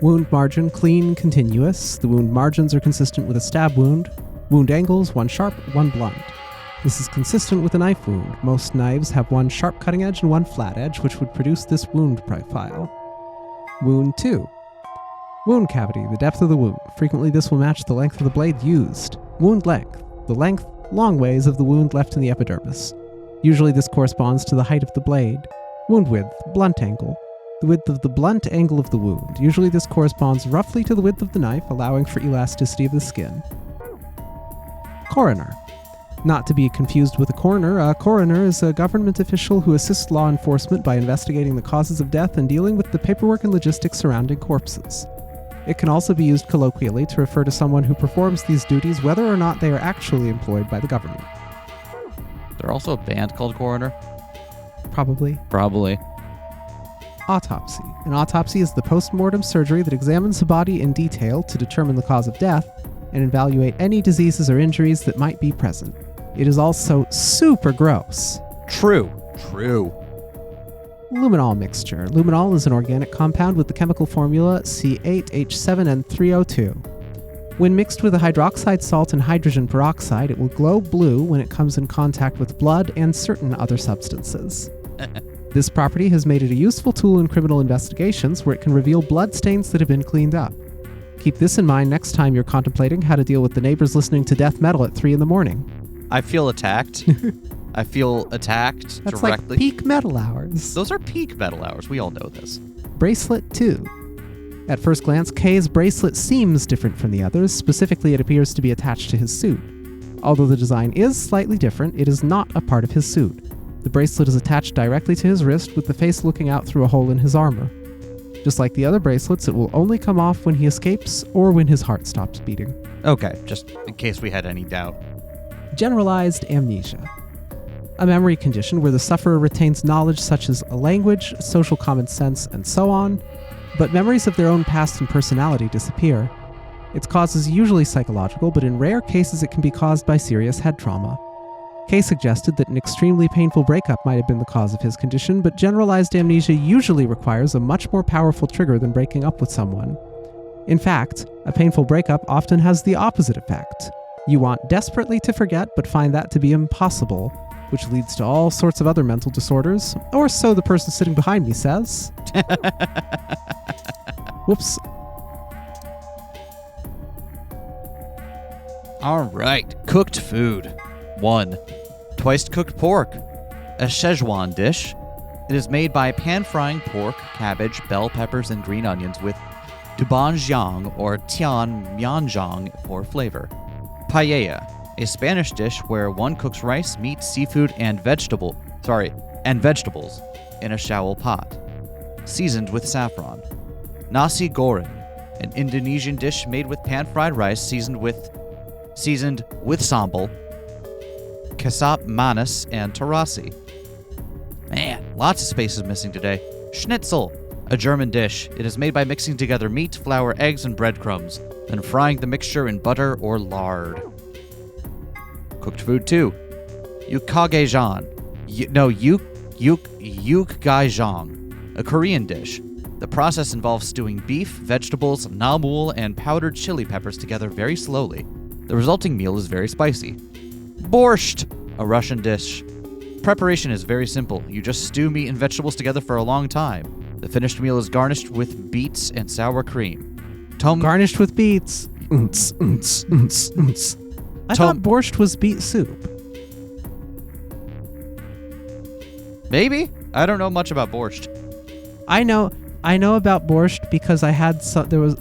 Wound margin clean, continuous. The wound margins are consistent with a stab wound. Wound angles, 1 sharp, 1 blunt. This is consistent with a knife wound. Most knives have 1 sharp cutting edge and 1 flat edge, which would produce this wound profile. Wound 2. Wound cavity, the depth of the wound. Frequently this will match the length of the blade used. Wound length, the length, long ways of the wound left in the epidermis. Usually this corresponds to the height of the blade. Wound width, blunt angle, the width of the blunt angle of the wound. Usually this corresponds roughly to the width of the knife, allowing for elasticity of the skin. Coroner. Not to be confused with a coroner is a government official who assists law enforcement by investigating the causes of death and dealing with the paperwork and logistics surrounding corpses. It can also be used colloquially to refer to someone who performs these duties whether or not they are actually employed by the government. There's also a band called Coroner? Probably. Autopsy. An autopsy is the post-mortem surgery that examines the body in detail to determine the cause of death and evaluate any diseases or injuries that might be present. It is also super gross. True. Luminol mixture. Luminol is an organic compound with the chemical formula C8H7N3O2. When mixed with a hydroxide salt and hydrogen peroxide, it will glow blue when it comes in contact with blood and certain other substances. This property has made it a useful tool in criminal investigations where it can reveal blood stains that have been cleaned up. Keep this in mind next time you're contemplating how to deal with the neighbors listening to death metal at 3 a.m. I feel attacked. I feel attacked That's directly. like peak metal hours. Those are peak metal hours. We all know this. Bracelet 2. At first glance, Kay's bracelet seems different from the others. Specifically, it appears to be attached to his suit. Although the design is slightly different, it is not a part of his suit. The bracelet is attached directly to his wrist with the face looking out through a hole in his armor. Just like the other bracelets, it will only come off when he escapes or when his heart stops beating. Okay, just in case we had any doubt. Generalized amnesia. A memory condition where the sufferer retains knowledge such as a language, social common sense, and so on, but memories of their own past and personality disappear. Its cause is usually psychological, but in rare cases it can be caused by serious head trauma. Kay suggested that an extremely painful breakup might have been the cause of his condition, but generalized amnesia usually requires a much more powerful trigger than breaking up with someone. In fact, a painful breakup often has the opposite effect. You want desperately to forget, but find that to be impossible, which leads to all sorts of other mental disorders, or so the person sitting behind me says. Whoops. All right, cooked food. 1. Twice cooked pork, a Szechuan dish. It is made by pan-frying pork, cabbage, bell peppers, and green onions with dubanjiang or tianmianjiang for flavor. Paella, a Spanish dish where one cooks rice, meat, seafood, and vegetables in a showl pot, seasoned with saffron. Nasi goreng, an Indonesian dish made with pan-fried rice seasoned with sambal, kesap manis, and terasi. Man, lots of spaces missing today. Schnitzel, a German dish. It is made by mixing together meat, flour, eggs, and breadcrumbs, then frying the mixture in butter or lard. Cooked food 2. Yukgaejang. Yukgaejang, a Korean dish. The process involves stewing beef, vegetables, namul, and powdered chili peppers together very slowly. The resulting meal is very spicy. Borscht, a Russian dish. Preparation is very simple. You just stew meat and vegetables together for a long time. The finished meal is garnished with beets and sour cream. Garnished with beets. I thought borscht was beet soup. Maybe? I don't know much about borscht. I know about borscht because I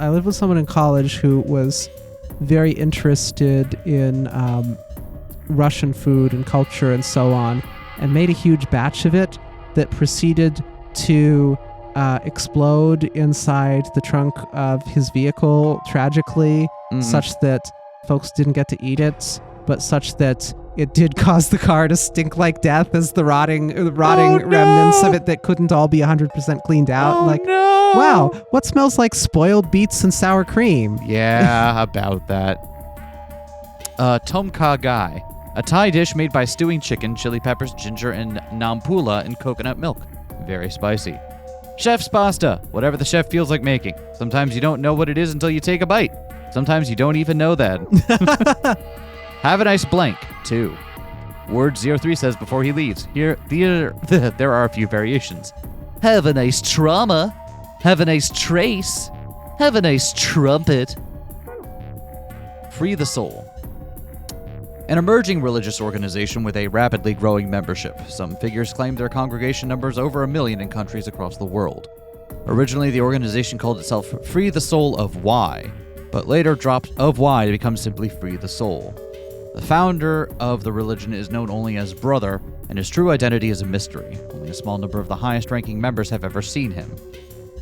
lived with someone in college who was very interested in Russian food and culture and so on, and made a huge batch of it that proceeded to explode inside the trunk of his vehicle tragically, such that folks didn't get to eat it, but such that it did cause the car to stink like death as the rotting remnants of it that couldn't all be 100% cleaned out. Wow, what smells like spoiled beets and sour cream? Yeah, about that. Tom Kha Gai, a Thai dish made by stewing chicken, chili peppers, ginger, and nampula in coconut milk. Very spicy. Chef's pasta, whatever the chef feels like making. Sometimes you don't know what it is until you take a bite. Sometimes you don't even know that. Have a nice blank, 2. Word 03 says before he leaves. There are a few variations. Have a nice trauma. Have a nice trace. Have a nice trumpet. Free the Soul. An emerging religious organization with a rapidly growing membership. Some figures claim their congregation numbers over 1 million in countries across the world. Originally, the organization called itself Free the Soul of Y, but later dropped of Y to become simply Free the Soul. The founder of the religion is known only as Brother, and his true identity is a mystery. Only a small number of the highest-ranking members have ever seen him.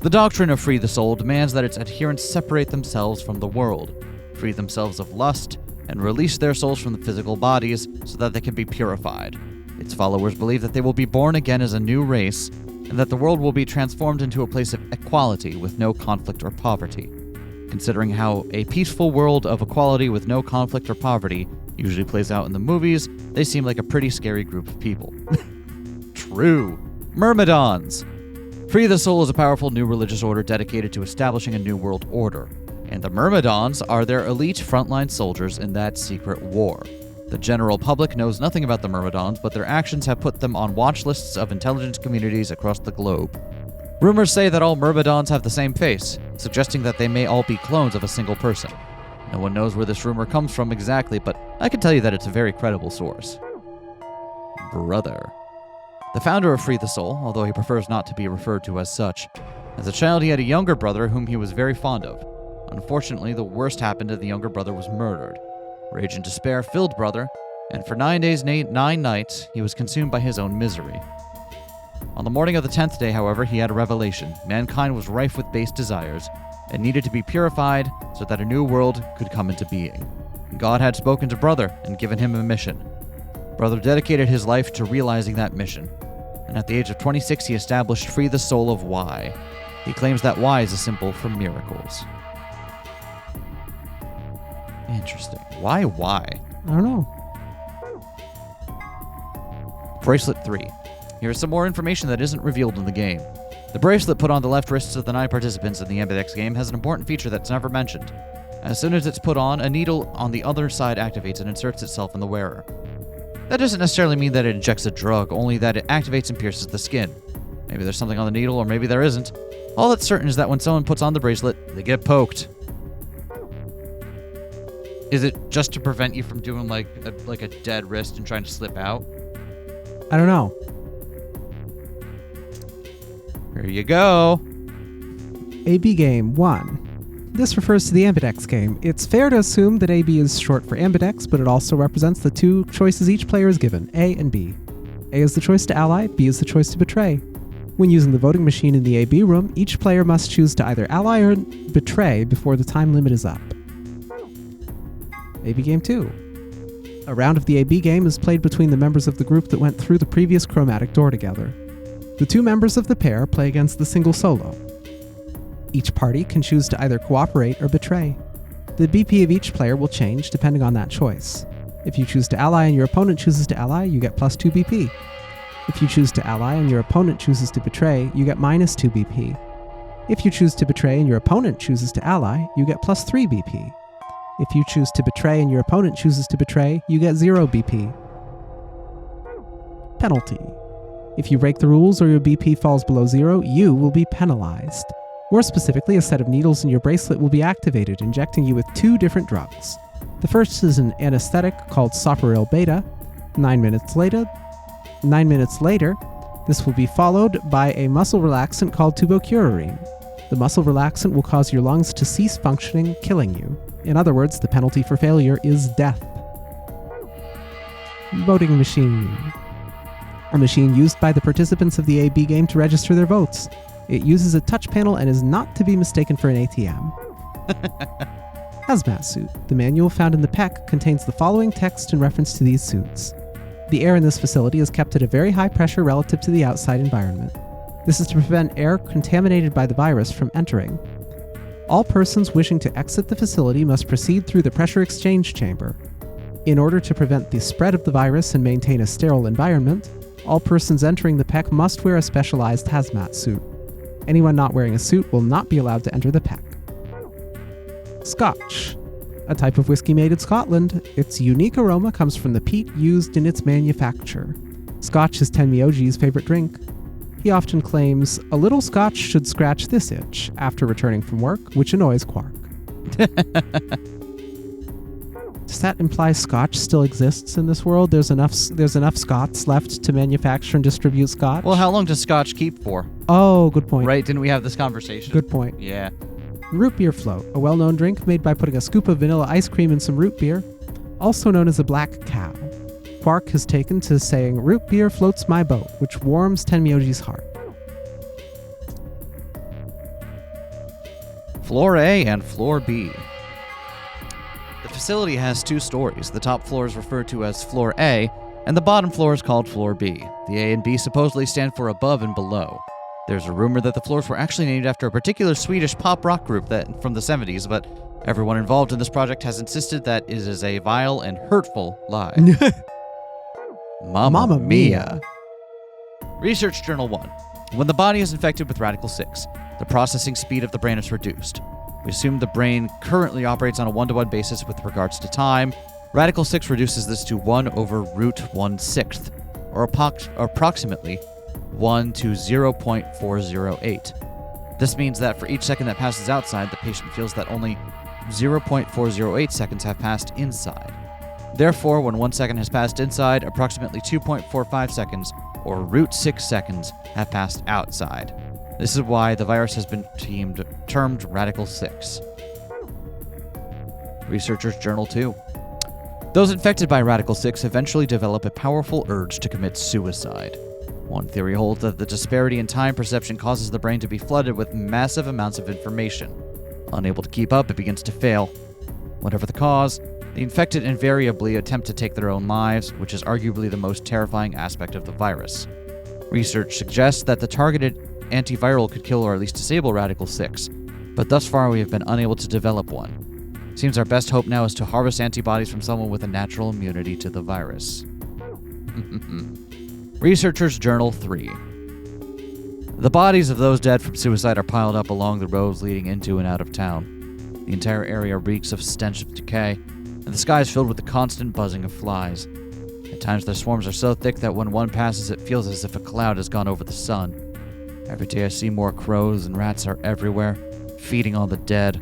The doctrine of Free the Soul demands that its adherents separate themselves from the world, free themselves of lust, and release their souls from the physical bodies so that they can be purified. Its followers believe that they will be born again as a new race, and that the world will be transformed into a place of equality with no conflict or poverty. Considering how a peaceful world of equality with no conflict or poverty usually plays out in the movies, they seem like a pretty scary group of people. True. Myrmidons. Free the Soul is a powerful new religious order dedicated to establishing a new world order, and the Myrmidons are their elite frontline soldiers in that secret war. The general public knows nothing about the Myrmidons, but their actions have put them on watch lists of intelligence communities across the globe. Rumors say that all Myrmidons have the same face, suggesting that they may all be clones of a single person. No one knows where this rumor comes from exactly, but I can tell you that it's a very credible source. Brother. The founder of Free the Soul, although he prefers not to be referred to as such. As a child, he had a younger brother whom he was very fond of. Unfortunately, the worst happened and the younger brother was murdered. Rage and despair filled Brother, and for 9 days, 9 nights, he was consumed by his own misery. On the morning of the 10th day, however, he had a revelation. Mankind was rife with base desires and needed to be purified so that a new world could come into being. God had spoken to Brother and given him a mission. Brother dedicated his life to realizing that mission, and at the age of 26, he established Free the Soul of Y. He claims that Y is a symbol for miracles. Interesting. Why Y? I don't know. Bracelet 3. Here's some more information that isn't revealed in the game. The bracelet put on the left wrists of the 9 participants in the Ambidex game has an important feature that's never mentioned. As soon as it's put on, a needle on the other side activates and inserts itself in the wearer. That doesn't necessarily mean that it injects a drug, only that it activates and pierces the skin. Maybe there's something on the needle, or maybe there isn't. All that's certain is that when someone puts on the bracelet, they get poked. Is it just to prevent you from doing like a dead wrist and trying to slip out? I don't know. Here you go. AB Game 1. This refers to the Ambidex game. It's fair to assume that AB is short for Ambidex, but it also represents the 2 choices each player is given, A and B. A is the choice to ally, B is the choice to betray. When using the voting machine in the AB room, each player must choose to either ally or betray before the time limit is up. AB Game 2. A round of the AB game is played between the members of the group that went through the previous chromatic door together. The 2 members of the pair play against the single solo. Each party can choose to either cooperate or betray. The BP of each player will change depending on that choice. If you choose to ally and your opponent chooses to ally, you get plus 2 BP. If you choose to ally and your opponent chooses to betray, you get minus 2 BP. If you choose to betray and your opponent chooses to ally, you get plus 3 BP. If you choose to betray and your opponent chooses to betray, you get 0 BP. Penalty. If you break the rules or your BP falls below 0, you will be penalized. More specifically, a set of needles in your bracelet will be activated, injecting you with 2 different drugs. The first is an anesthetic called Soporil Beta. 9 minutes later, this will be followed by a muscle relaxant called tubocurarine. The muscle relaxant will cause your lungs to cease functioning, killing you. In other words, the penalty for failure is death. Voting machine. A machine used by the participants of the AB game to register their votes. It uses a touch panel and is not to be mistaken for an ATM. Hazmat suit. The manual found in the PEC contains the following text in reference to these suits. The air in this facility is kept at a very high pressure relative to the outside environment. This is to prevent air contaminated by the virus from entering. All persons wishing to exit the facility must proceed through the pressure exchange chamber. In order to prevent the spread of the virus and maintain a sterile environment, all persons entering the PEC must wear a specialized hazmat suit. Anyone not wearing a suit will not be allowed to enter the PEC. Scotch. A type of whiskey made in Scotland. Its unique aroma comes from the peat used in its manufacture. Scotch is Tenmyoji's favorite drink. He often claims, "A little scotch should scratch this itch," after returning from work, which annoys Quark. Does that imply Scotch still exists in this world? There's enough Scots left to manufacture and distribute Scotch? Well, how long does Scotch keep for? Oh, good point. Right? Didn't we have this conversation? Good point. Yeah. Root beer float, a well-known drink made by putting a scoop of vanilla ice cream in some root beer, also known as a black cow. Quark has taken to saying, "Root beer floats my boat," which warms Tenmyoji's heart. Floor A and Floor B. The facility has 2 stories. The top floor is referred to as Floor A, and the bottom floor is called Floor B. The A and B supposedly stand for above and below. There's a rumor that the floors were actually named after a particular Swedish pop rock group from the 70s, but everyone involved in this project has insisted that it is a vile and hurtful lie. Mamma mia. Research Journal 1. When the body is infected with Radical 6, the processing speed of the brain is reduced. We assume the brain currently operates on a 1-to-1 basis with regards to time. Radical 6 reduces this to 1 over root 1/6, or approximately 1 to 0.408. This means that for each second that passes outside, the patient feels that only 0.408 seconds have passed inside. Therefore, when 1 second has passed inside, approximately 2.45 seconds, or root 6 seconds, have passed outside. This is why the virus has been termed Radical 6. Researchers Journal 2. Those infected by Radical 6 eventually develop a powerful urge to commit suicide. One theory holds that the disparity in time perception causes the brain to be flooded with massive amounts of information. Unable to keep up, it begins to fail. Whatever the cause, the infected invariably attempt to take their own lives, which is arguably the most terrifying aspect of the virus. Research suggests that the targeted antiviral could kill or at least disable Radical 6, but thus far we have been unable to develop one. Seems our best hope now is to harvest antibodies from someone with a natural immunity to the virus. Researcher's Journal 3. The bodies of those dead from suicide are piled up along the roads leading into and out of town. The entire area reeks of stench of decay, and the sky is filled with the constant buzzing of flies. At times their swarms are so thick that when one passes it feels as if a cloud has gone over the sun. Every day I see more crows and rats are everywhere, feeding on the dead.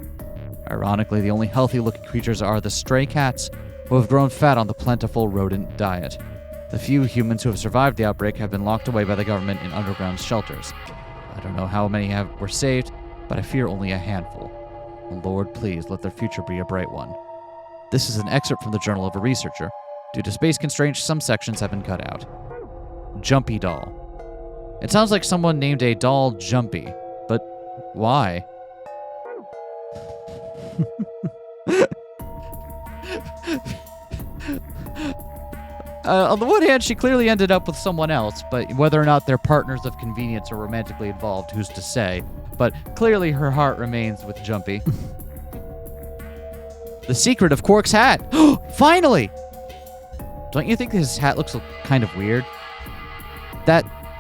Ironically, the only healthy-looking creatures are the stray cats, who have grown fat on the plentiful rodent diet. The few humans who have survived the outbreak have been locked away by the government in underground shelters. I don't know how many were saved, but I fear only a handful. Lord, please let their future be a bright one. This is an excerpt from the Journal of a Researcher. Due to space constraints, some sections have been cut out. Jumpy Doll. It sounds like someone named a doll Jumpy, but why? On the one hand, she clearly ended up with someone else, but whether or not they're partners of convenience or romantically involved, who's to say? But clearly her heart remains with Jumpy. The secret of Quark's hat! Finally! Don't you think his hat looks kind of weird?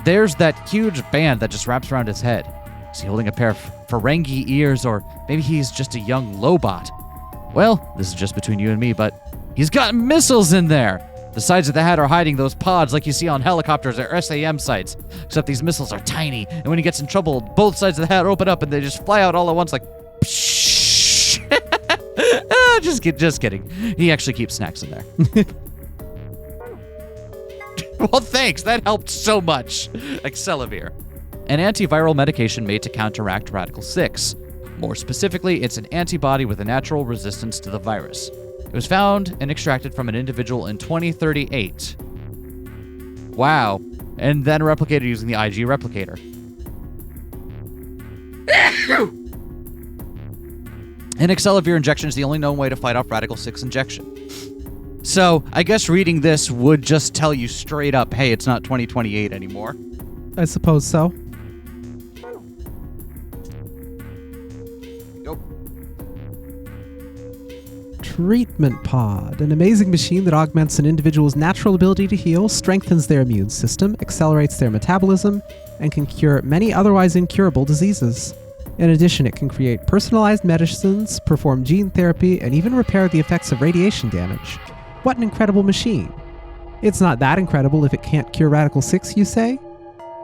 There's that huge band that just wraps around his head. Is he holding a pair of Ferengi ears, or maybe he's just a young Lobot? Well, this is just between you and me, but he's got missiles in there! The sides of the hat are hiding those pods like you see on helicopters or SAM sites, except these missiles are tiny, and when he gets in trouble, both sides of the hat open up and they just fly out all at once like psh. Just kidding. He actually keeps snacks in there. Well, thanks. That helped so much. Excelavir. An antiviral medication made to counteract Radical 6. More specifically, it's an antibody with a natural resistance to the virus. It was found and extracted from an individual in 2038. Wow. And then replicated using the IG replicator. An Excelavir injection is the only known way to fight off Radical 6 injection. So, I guess reading this would just tell you straight up, hey, it's not 2028 anymore. I suppose so. Treatment Pod, an amazing machine that augments an individual's natural ability to heal, strengthens their immune system, accelerates their metabolism, and can cure many otherwise incurable diseases. In addition, it can create personalized medicines, perform gene therapy, and even repair the effects of radiation damage. What an incredible machine! It's not that incredible if it can't cure Radical 6, you say?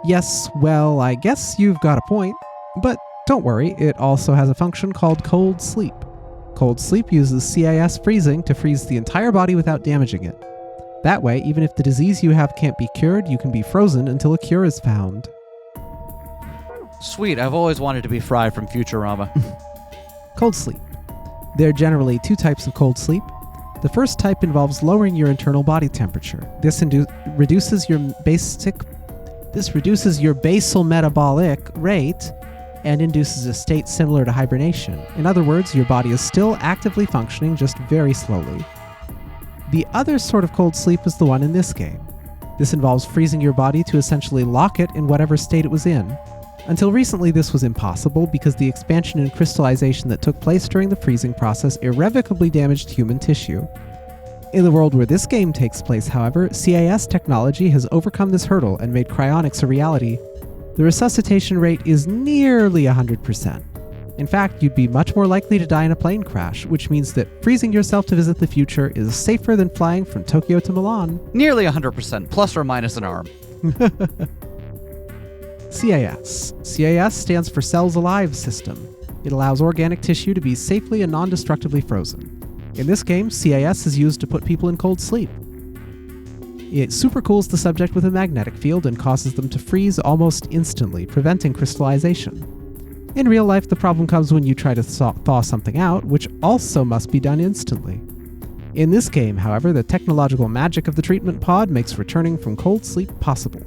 Yes, well, I guess you've got a point. But don't worry, it also has a function called cold sleep. Cold sleep uses CIS freezing to freeze the entire body without damaging it. That way, even if the disease you have can't be cured, you can be frozen until a cure is found. Sweet, I've always wanted to be Fry from Futurama. Cold sleep. There are generally two types of cold sleep. The first type involves lowering your internal body temperature. This reduces your basal metabolic rate and induces a state similar to hibernation. In other words, your body is still actively functioning, just very slowly. The other sort of cold sleep is the one in this game. This involves freezing your body to essentially lock it in whatever state it was in. Until recently, this was impossible because the expansion and crystallization that took place during the freezing process irrevocably damaged human tissue. In the world where this game takes place, however, CIS technology has overcome this hurdle and made cryonics a reality. The resuscitation rate is nearly 100%. In fact, you'd be much more likely to die in a plane crash, which means that freezing yourself to visit the future is safer than flying from Tokyo to Milan. Nearly 100%, plus or minus an arm. CIS. CIS stands for Cells Alive System. It allows organic tissue to be safely and non-destructively frozen. In this game, CIS is used to put people in cold sleep. It supercools the subject with a magnetic field and causes them to freeze almost instantly, preventing crystallization. In real life, the problem comes when you try to thaw something out, which also must be done instantly. In this game, however, the technological magic of the treatment pod makes returning from cold sleep possible.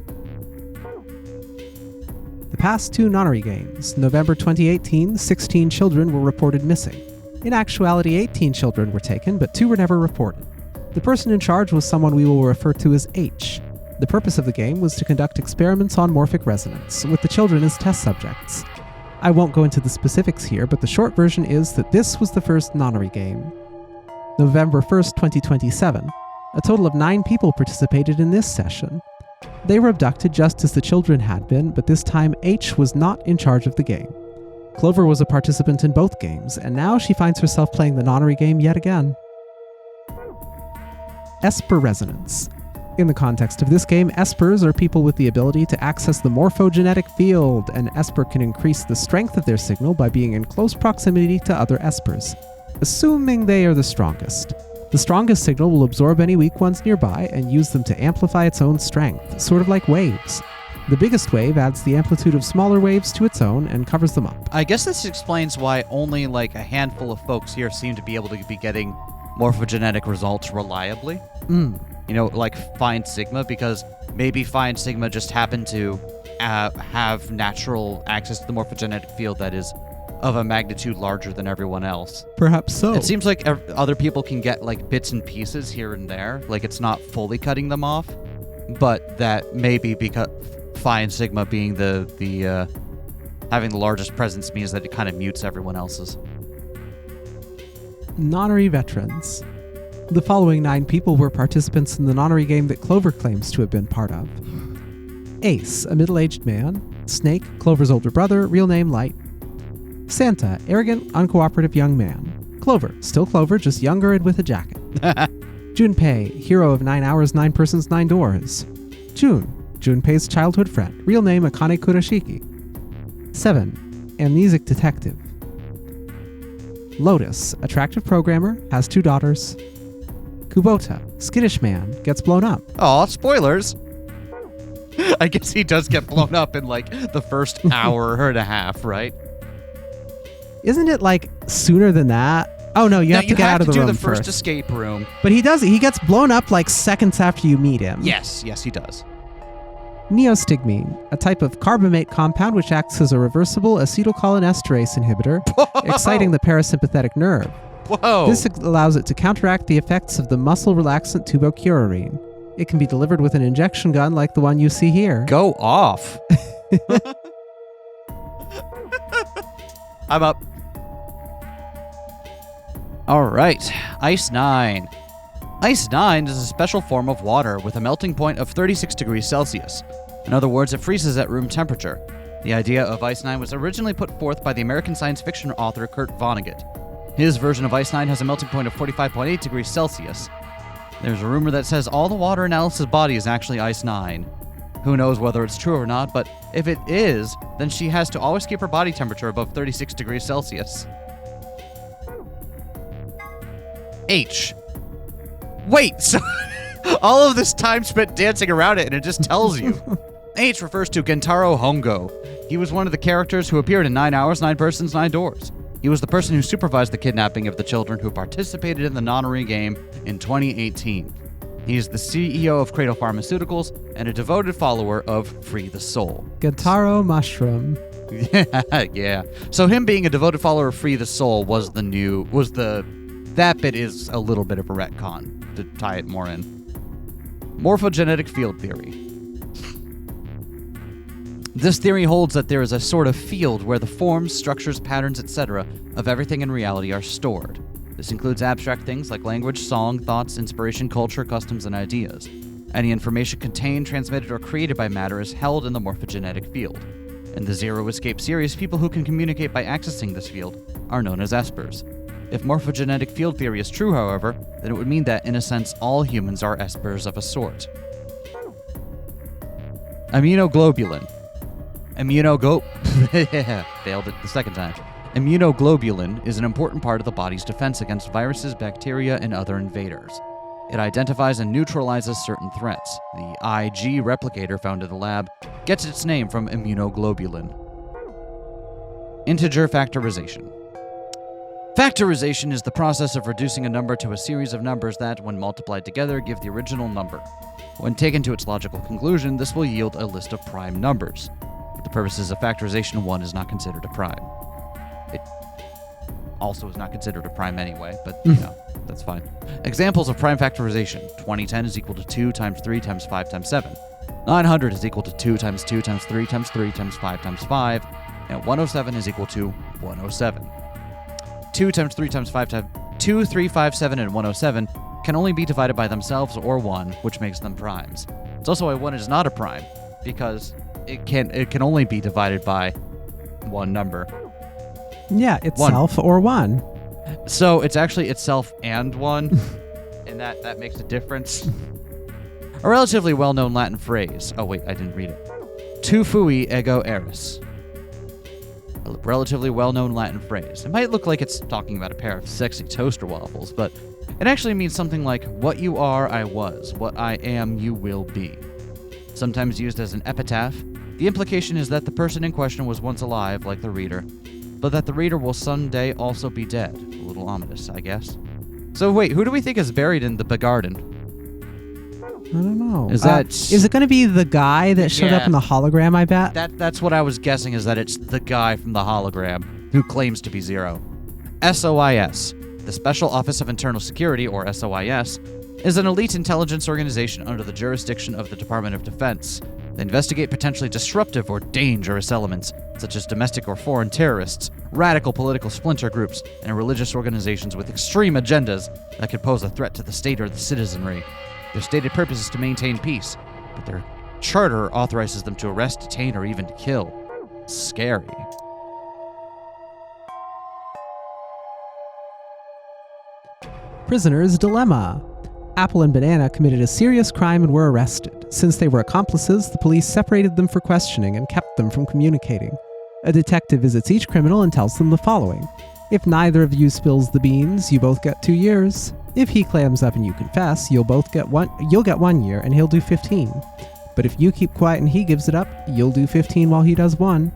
The past two Nonary games. November 2018, 16 children were reported missing. In actuality, 18 children were taken, but 2 were never reported. The person in charge was someone we will refer to as H. The purpose of the game was to conduct experiments on morphic resonance, with the children as test subjects. I won't go into the specifics here, but the short version is that this was the first Nonary game. November 1st, 2027. A total of 9 people participated in this session. They were abducted just as the children had been, but this time H was not in charge of the game. Clover was a participant in both games, and now she finds herself playing the Nonary game yet again. Esper Resonance. In the context of this game, Espers are people with the ability to access the morphogenetic field. An Esper can increase the strength of their signal by being in close proximity to other Espers, assuming they are the strongest. The strongest signal will absorb any weak ones nearby and use them to amplify its own strength, sort of like waves. The biggest wave adds the amplitude of smaller waves to its own and covers them up. I guess this explains why only like a handful of folks here seem to be able to be getting morphogenetic results reliably. You know, like Find Sigma, because maybe Find Sigma just happened to have natural access to the morphogenetic field that is of a magnitude larger than everyone else. Perhaps so. It seems like other people can get like bits and pieces here and there, like it's not fully cutting them off, but that maybe because Find Sigma being the having the largest presence means that it kind of mutes everyone else's. Nonary Veterans. The following 9 people were participants in the Nonary game that Clover claims to have been part of. Ace, a middle-aged man. Snake, Clover's older brother, real name Light. Santa, arrogant, uncooperative young man. Clover, still Clover, just younger and with a jacket. Junpei, hero of 9 Hours, 9 Persons, 9 Doors. June, Junpei's childhood friend, real name Akane Kurashiki. 7, amnesic detective. Lotus, attractive programmer, has 2 daughters. Kubota, skittish man, gets blown up. Aw, spoilers! I guess he does get blown up in like the first hour and a half, right? Isn't it like sooner than that? Oh no, you have to get out of the room do the first first. escape room. But he does. He gets blown up like seconds after you meet him. Yes, he does. Neostigmine, a type of carbamate compound which acts as a reversible acetylcholinesterase inhibitor, exciting the parasympathetic nerve. Whoa! This allows it to counteract the effects of the muscle relaxant tubocurarine. It can be delivered with an injection gun like the one you see here. Go off. I'm up. All right, Ice 9. Ice 9 is a special form of water with a melting point of 36 degrees Celsius. In other words, it freezes at room temperature. The idea of Ice 9 was originally put forth by the American science fiction author Kurt Vonnegut. His version of Ice 9 has a melting point of 45.8 degrees Celsius. There's a rumor that says all the water in Alice's body is actually Ice 9. Who knows whether it's true or not, but if it is, then she has to always keep her body temperature above 36 degrees Celsius. H. Wait, so all of this time spent dancing around it and it just tells you. H refers to Gentaro Hongo. He was one of the characters who appeared in 9 Hours, 9 Persons, 9 Doors. He was the person who supervised the kidnapping of the children who participated in the Nonary game in 2018. He is the CEO of Cradle Pharmaceuticals and a devoted follower of Free the Soul. Gentaro Mushroom. Yeah. So him being a devoted follower of Free the Soul that bit is a little bit of a retcon to tie it more in. Morphogenetic field theory. This theory holds that there is a sort of field where the forms, structures, patterns, etc. of everything in reality are stored. This includes abstract things like language, song, thoughts, inspiration, culture, customs, and ideas. Any information contained, transmitted, or created by matter is held in the morphogenetic field. In the Zero Escape series, people who can communicate by accessing this field are known as espers. If morphogenetic field theory is true, however, then it would mean that, in a sense, all humans are espers of a sort. Immunoglobulin. Failed it the second time. Immunoglobulin is an important part of the body's defense against viruses, bacteria, and other invaders. It identifies and neutralizes certain threats. The IG replicator found in the lab gets its name from immunoglobulin. Integer factorization. Factorization is the process of reducing a number to a series of numbers that, when multiplied together, give the original number. When taken to its logical conclusion, this will yield a list of prime numbers. For the purposes of factorization, 1 is not considered a prime. It also is not considered a prime anyway, but, that's fine. Examples of prime factorization. 2010 is equal to 2 times 3 times 5 times 7. 900 is equal to 2 times 2 times 3 times 3 times 5 times 5. And 107 is equal to 107. 2 times 3 times 5 times 2, 3, 5, 7, and 107 can only be divided by themselves or 1, which makes them primes. It's also why 1 is not a prime, because it can only be divided by one number. Yeah, itself or 1. So it's actually itself and 1, and that makes a difference. A relatively well-known Latin phrase. Oh wait, I didn't read it. Tu fui ego eris. A relatively well-known Latin phrase. It might look like it's talking about a pair of sexy toaster waffles, but it actually means something like, what you are, I was. What I am, you will be. Sometimes used as an epitaph, the implication is that the person in question was once alive, like the reader, but that the reader will someday also be dead. A little ominous, I guess. So wait, who do we think is buried in the Begarden? I don't know. Is it going to be the guy that showed up in the hologram, I bet? That's what I was guessing, is that it's the guy from the hologram who claims to be Zero. SOIS, the Special Office of Internal Security, or SOIS, is an elite intelligence organization under the jurisdiction of the Department of Defense. They investigate potentially disruptive or dangerous elements, such as domestic or foreign terrorists, radical political splinter groups, and religious organizations with extreme agendas that could pose a threat to the state or the citizenry. Their stated purpose is to maintain peace, but their charter authorizes them to arrest, detain, or even to kill. Scary. Prisoner's dilemma. Apple and Banana committed a serious crime and were arrested. Since they were accomplices, the police separated them for questioning and kept them from communicating. A detective visits each criminal and tells them the following. If neither of you spills the beans, you both get 2 years. If he clams up and you confess, you'll get 1 year and he'll do 15. But if you keep quiet and he gives it up, you'll do 15 while he does 1.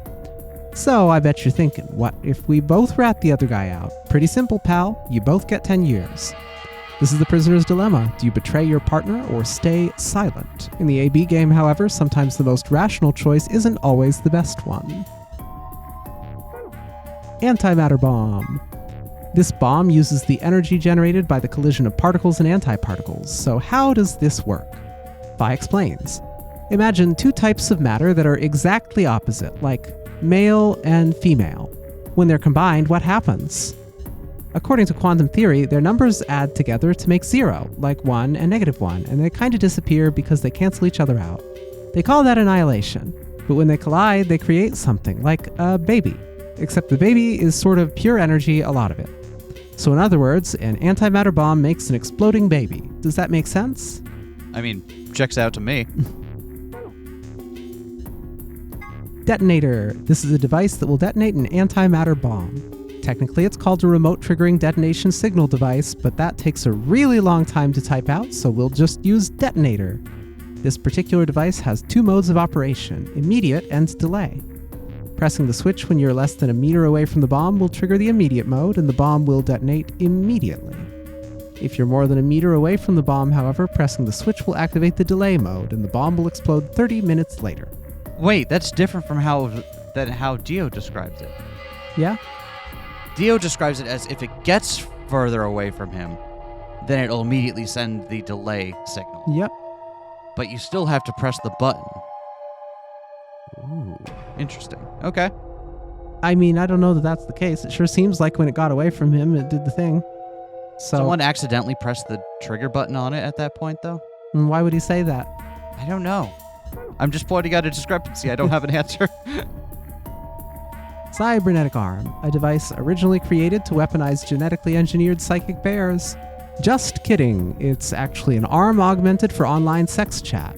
So I bet you're thinking, what if we both rat the other guy out? Pretty simple, pal. You both get 10 years. This is the prisoner's dilemma. Do you betray your partner or stay silent? In the AB game, however, sometimes the most rational choice isn't always the best one. Antimatter bomb. This bomb uses the energy generated by the collision of particles and antiparticles. So how does this work? Phi explains. Imagine 2 types of matter that are exactly opposite, like male and female. When they're combined, what happens? According to quantum theory, their numbers add together to make 0, like 1 and -1, and they kind of disappear because they cancel each other out. They call that annihilation, but when they collide, they create something, like a baby. Except the baby is sort of pure energy, a lot of it. So in other words, an antimatter bomb makes an exploding baby. Does that make sense? I mean, checks out to me. Detonator. This is a device that will detonate an antimatter bomb. Technically, it's called a remote triggering detonation signal device, but that takes a really long time to type out, so we'll just use detonator. This particular device has 2 modes of operation, immediate and delay. Pressing the switch when you're less than a meter away from the bomb will trigger the immediate mode, and the bomb will detonate immediately. If you're more than a meter away from the bomb, however, pressing the switch will activate the delay mode, and the bomb will explode 30 minutes later. Wait, that's different from how Dio describes it. Yeah? Dio describes it as if it gets further away from him, then it'll immediately send the delay signal. Yep. But you still have to press the button. Ooh. Interesting. Okay. I mean, I don't know that that's the case. It sure seems like when it got away from him, it did the thing. So Someone accidentally pressed the trigger button on it at that point, though? why would he say that? I don't know. I'm just pointing out a discrepancy. I don't have an answer. Cybernetic arm, a device originally created to weaponize genetically engineered psychic bears. Just kidding, it's actually an arm augmented for online sex chat.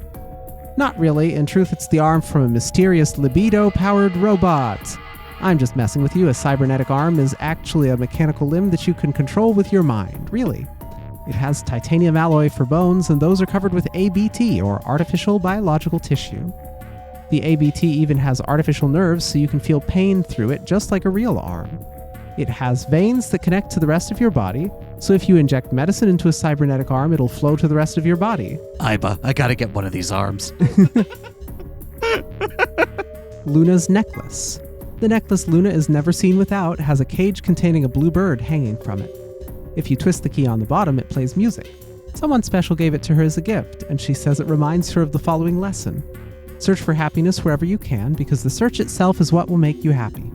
Not really, in truth it's the arm from a mysterious libido-powered robot. I'm just messing with you, a cybernetic arm is actually a mechanical limb that you can control with your mind, really. It has titanium alloy for bones, and those are covered with ABT, or artificial biological tissue. The ABT even has artificial nerves so you can feel pain through it just like a real arm. It has veins that connect to the rest of your body, so if you inject medicine into a cybernetic arm, it'll flow to the rest of your body. Iba, I gotta get one of these arms. Luna's necklace. The necklace Luna is never seen without has a cage containing a blue bird hanging from it. If you twist the key on the bottom, it plays music. Someone special gave it to her as a gift, and she says it reminds her of the following lesson. Search for happiness wherever you can, because the search itself is what will make you happy.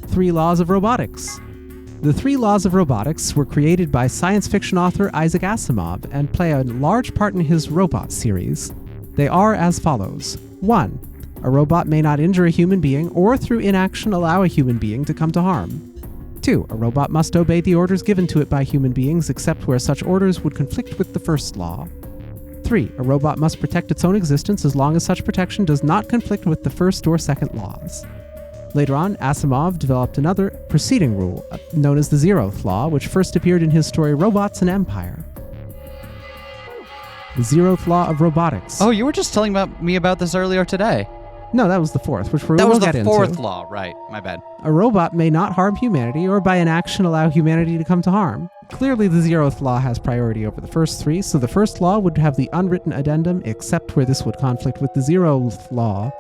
3 laws of robotics. The 3 laws of robotics were created by science fiction author Isaac Asimov and play a large part in his Robot series. They are as follows. 1. A robot may not injure a human being or through inaction allow a human being to come to harm. 2. A robot must obey the orders given to it by human beings except where such orders would conflict with the first law. 3. A robot must protect its own existence as long as such protection does not conflict with the first or second laws. Later on, Asimov developed another preceding rule, known as the 0th law, which first appeared in his story Robots and Empire. The 0th law of robotics. Oh, you were just telling me about this earlier today. No, that was the 4th, which That was we'll get the into. 4th law, right. My bad. A robot may not harm humanity or by inaction allow humanity to come to harm. Clearly, the 0th law has priority over the first 3, so the first law would have the unwritten addendum, except where this would conflict with the 0th law.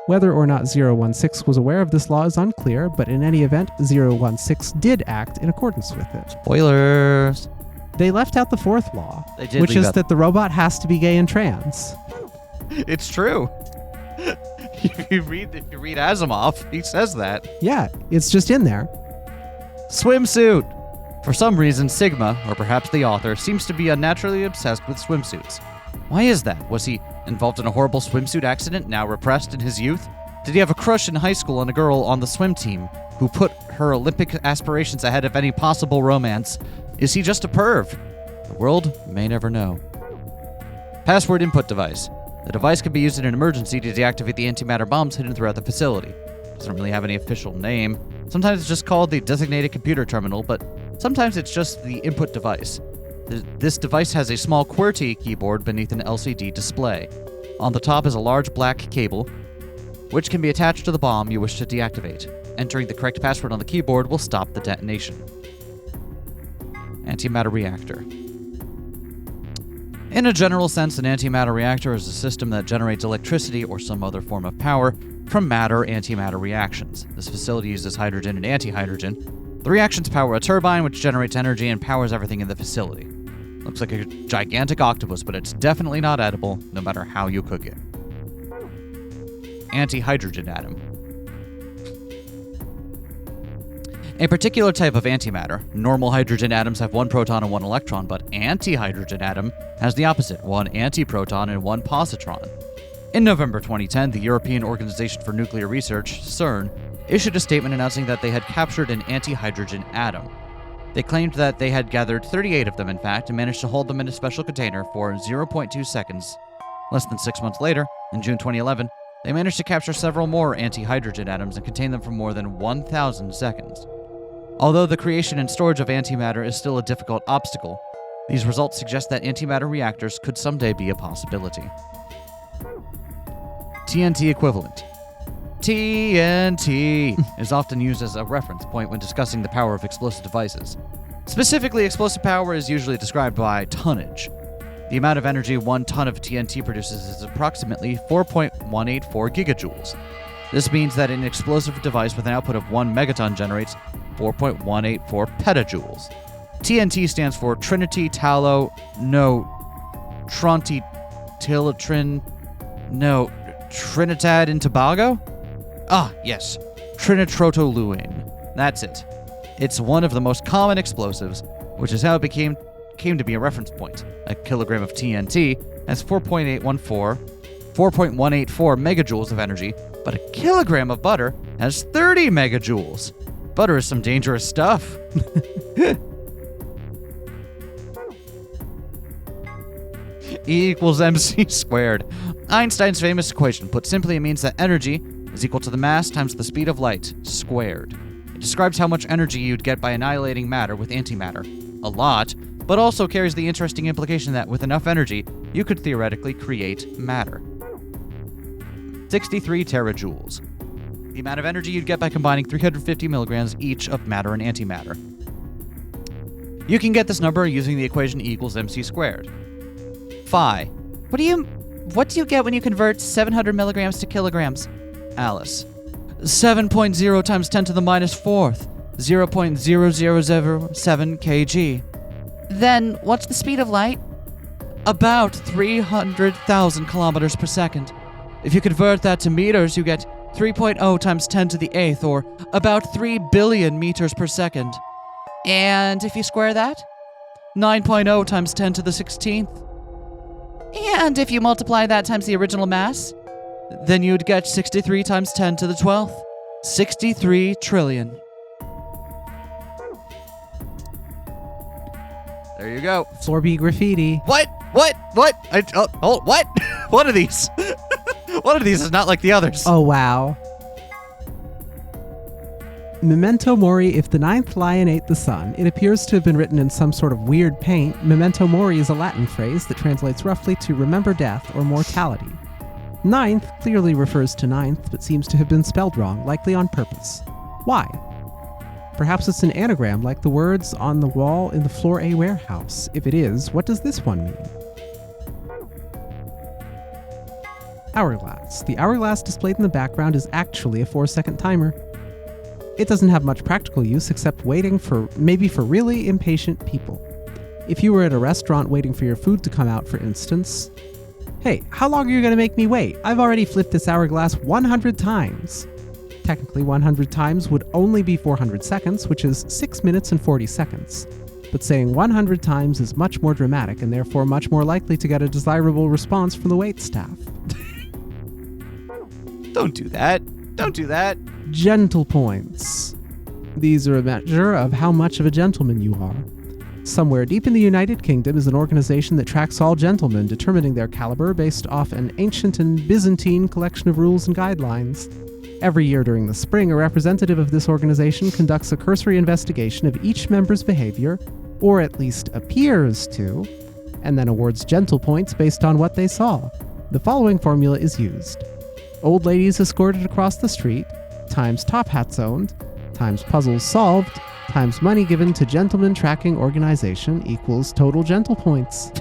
Whether or not 016 was aware of this law is unclear, but in any event, 016 did act in accordance with it. Spoilers. They left out the 4th law, They did which leave is out- that the robot has to be gay and trans. It's true. If you read Asimov, he says that. Yeah, it's just in there. Swimsuit. For some reason, Sigma, or perhaps the author, seems to be unnaturally obsessed with swimsuits. Why is that? Was he involved in a horrible swimsuit accident, now repressed in his youth? Did he have a crush in high school on a girl on the swim team who put her Olympic aspirations ahead of any possible romance? Is he just a perv? The world may never know. Password input device. The device can be used in an emergency to deactivate the antimatter bombs hidden throughout the facility. Doesn't really have any official name. Sometimes it's just called the designated computer terminal, but sometimes it's just the input device. This device has a small QWERTY keyboard beneath an LCD display. On the top is a large black cable, which can be attached to the bomb you wish to deactivate. Entering the correct password on the keyboard will stop the detonation. Antimatter reactor. In a general sense, an antimatter reactor is a system that generates electricity or some other form of power from matter-antimatter reactions. This facility uses hydrogen and antihydrogen. The reactions power a turbine, which generates energy and powers everything in the facility. Looks like a gigantic octopus, but it's definitely not edible, no matter how you cook it. Antihydrogen atom. A particular type of antimatter. Normal hydrogen atoms have 1 proton and 1 electron, but antihydrogen atom has the opposite, 1 antiproton and 1 positron. In November 2010, the European Organization for Nuclear Research, CERN, issued a statement announcing that they had captured an antihydrogen atom. They claimed that they had gathered 38 of them, in fact, and managed to hold them in a special container for 0.2 seconds. Less than 6 months later, in June 2011, they managed to capture several more antihydrogen atoms and contain them for more than 1,000 seconds. Although the creation and storage of antimatter is still a difficult obstacle, these results suggest that antimatter reactors could someday be a possibility. TNT equivalent. TNT is often used as a reference point when discussing the power of explosive devices. Specifically, explosive power is usually described by tonnage. The amount of energy 1 ton of TNT produces is approximately 4.184 gigajoules. This means that an explosive device with an output of 1 megaton generates 4.184 petajoules. TNT stands for Trinity Tallow No Tronti Tilitrin No Trinidad and Tobago? Ah, yes. Trinitrotoluene. That's it. It's one of the most common explosives, which is how it came to be a reference point. A kilogram of TNT has 4.184 megajoules of energy, but a kilogram of butter has 30 megajoules. Butter is some dangerous stuff. E equals mc squared. Einstein's famous equation. Put simply, it means that energy is equal to the mass times the speed of light squared. It describes how much energy you'd get by annihilating matter with antimatter. A lot, but also carries the interesting implication that with enough energy, you could theoretically create matter. 63 terajoules. The amount of energy you'd get by combining 350 milligrams each of matter and antimatter. You can get this number using the equation E equals mc squared. Phi. What do you get when you convert 700 milligrams to kilograms? Alice. 7.0 times 10 to the minus 4th. 0.0007 kg. Then, what's the speed of light? About 300,000 kilometers per second. If you convert that to meters, you get 3.0 times 10 to the 8th, or about 3 billion meters per second. And if you square that, 9.0 times 10 to the 16th. And if you multiply that times the original mass, then you'd get 63 times 10 to the 12th. 63 trillion. There you go. Floor B graffiti. What? What? What? One of these. One of these is not like the others. Oh, wow. Memento mori, if the ninth lion ate the sun. It appears to have been written in some sort of weird paint. Memento mori is a Latin phrase that translates roughly to remember death or mortality. Ninth clearly refers to ninth, but seems to have been spelled wrong, likely on purpose. Why? Perhaps it's an anagram like the words on the wall in the floor A warehouse. If it is, what does this one mean? Hourglass. The hourglass displayed in the background is actually a 4-second timer. It doesn't have much practical use except waiting for really impatient people. If you were at a restaurant waiting for your food to come out, for instance, hey, how long are you going to make me wait? I've already flipped this hourglass 100 times. Technically, 100 times would only be 400 seconds, which is 6 minutes and 40 seconds. But saying 100 times is much more dramatic and therefore much more likely to get a desirable response from the waitstaff. Don't do that. Don't do that. Gentle points. These are a measure of how much of a gentleman you are. Somewhere deep in the United Kingdom is an organization that tracks all gentlemen, determining their caliber based off an ancient and Byzantine collection of rules and guidelines. Every year during the spring, a representative of this organization conducts a cursory investigation of each member's behavior, or at least appears to, and then awards gentle points based on what they saw. The following formula is used. Old ladies escorted across the street, times top hats owned, times puzzles solved, times money given to gentleman tracking organization equals total gentle points.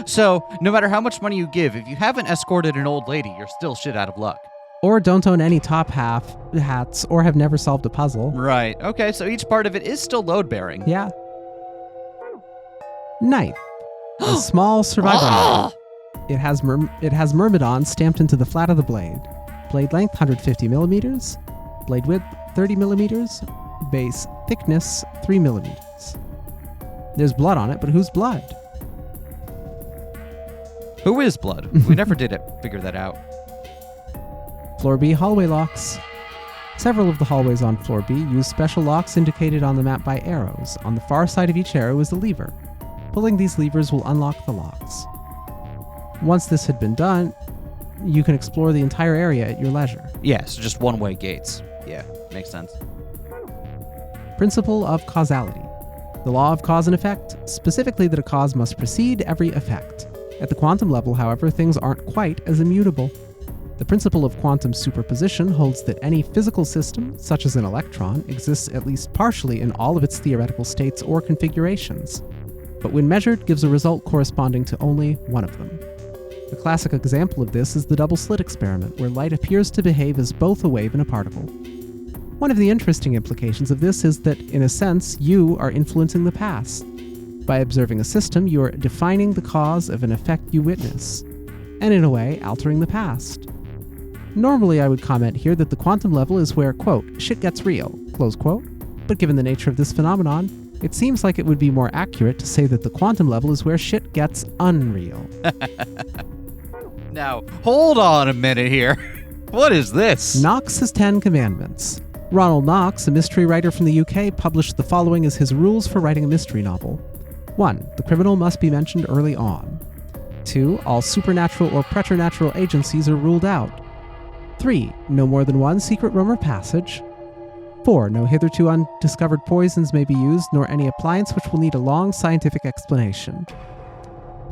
So, no matter how much money you give, if you haven't escorted an old lady, you're still shit out of luck. Or don't own any top hats, or have never solved a puzzle. Right. Okay, so each part of it is still load-bearing. Yeah. Knife. A small survival knife. It has Myrmidon stamped into the flat of the blade. Blade length 150 millimeters. Blade width 30 millimeters. Base thickness 3 millimeters. There's blood on it, but whose blood? Who is blood? We never did figure that out. Floor B hallway locks. Several of the hallways on Floor B use special locks indicated on the map by arrows. On the far side of each arrow is a lever. Pulling these levers will unlock the locks. Once this had been done, you can explore the entire area at your leisure. Yeah, so just one-way gates. Yeah, makes sense. Principle of causality. The law of cause and effect, specifically that a cause must precede every effect. At the quantum level, however, things aren't quite as immutable. The principle of quantum superposition holds that any physical system, such as an electron, exists at least partially in all of its theoretical states or configurations, but when measured gives a result corresponding to only one of them. A classic example of this is the double slit experiment, where light appears to behave as both a wave and a particle. One of the interesting implications of this is that, in a sense, you are influencing the past. By observing a system, you are defining the cause of an effect you witness, and in a way, altering the past. Normally, I would comment here that the quantum level is where, quote, shit gets real, close quote, but given the nature of this phenomenon, it seems like it would be more accurate to say that the quantum level is where shit gets unreal. Now, hold on a minute here. What is this? Knox's 10 Commandments. Ronald Knox, a mystery writer from the UK, published the following as his rules for writing a mystery novel. 1. The criminal must be mentioned early on. 2. All supernatural or preternatural agencies are ruled out. 3. No more than one secret room or passage. 4. No hitherto undiscovered poisons may be used, nor any appliance which will need a long scientific explanation.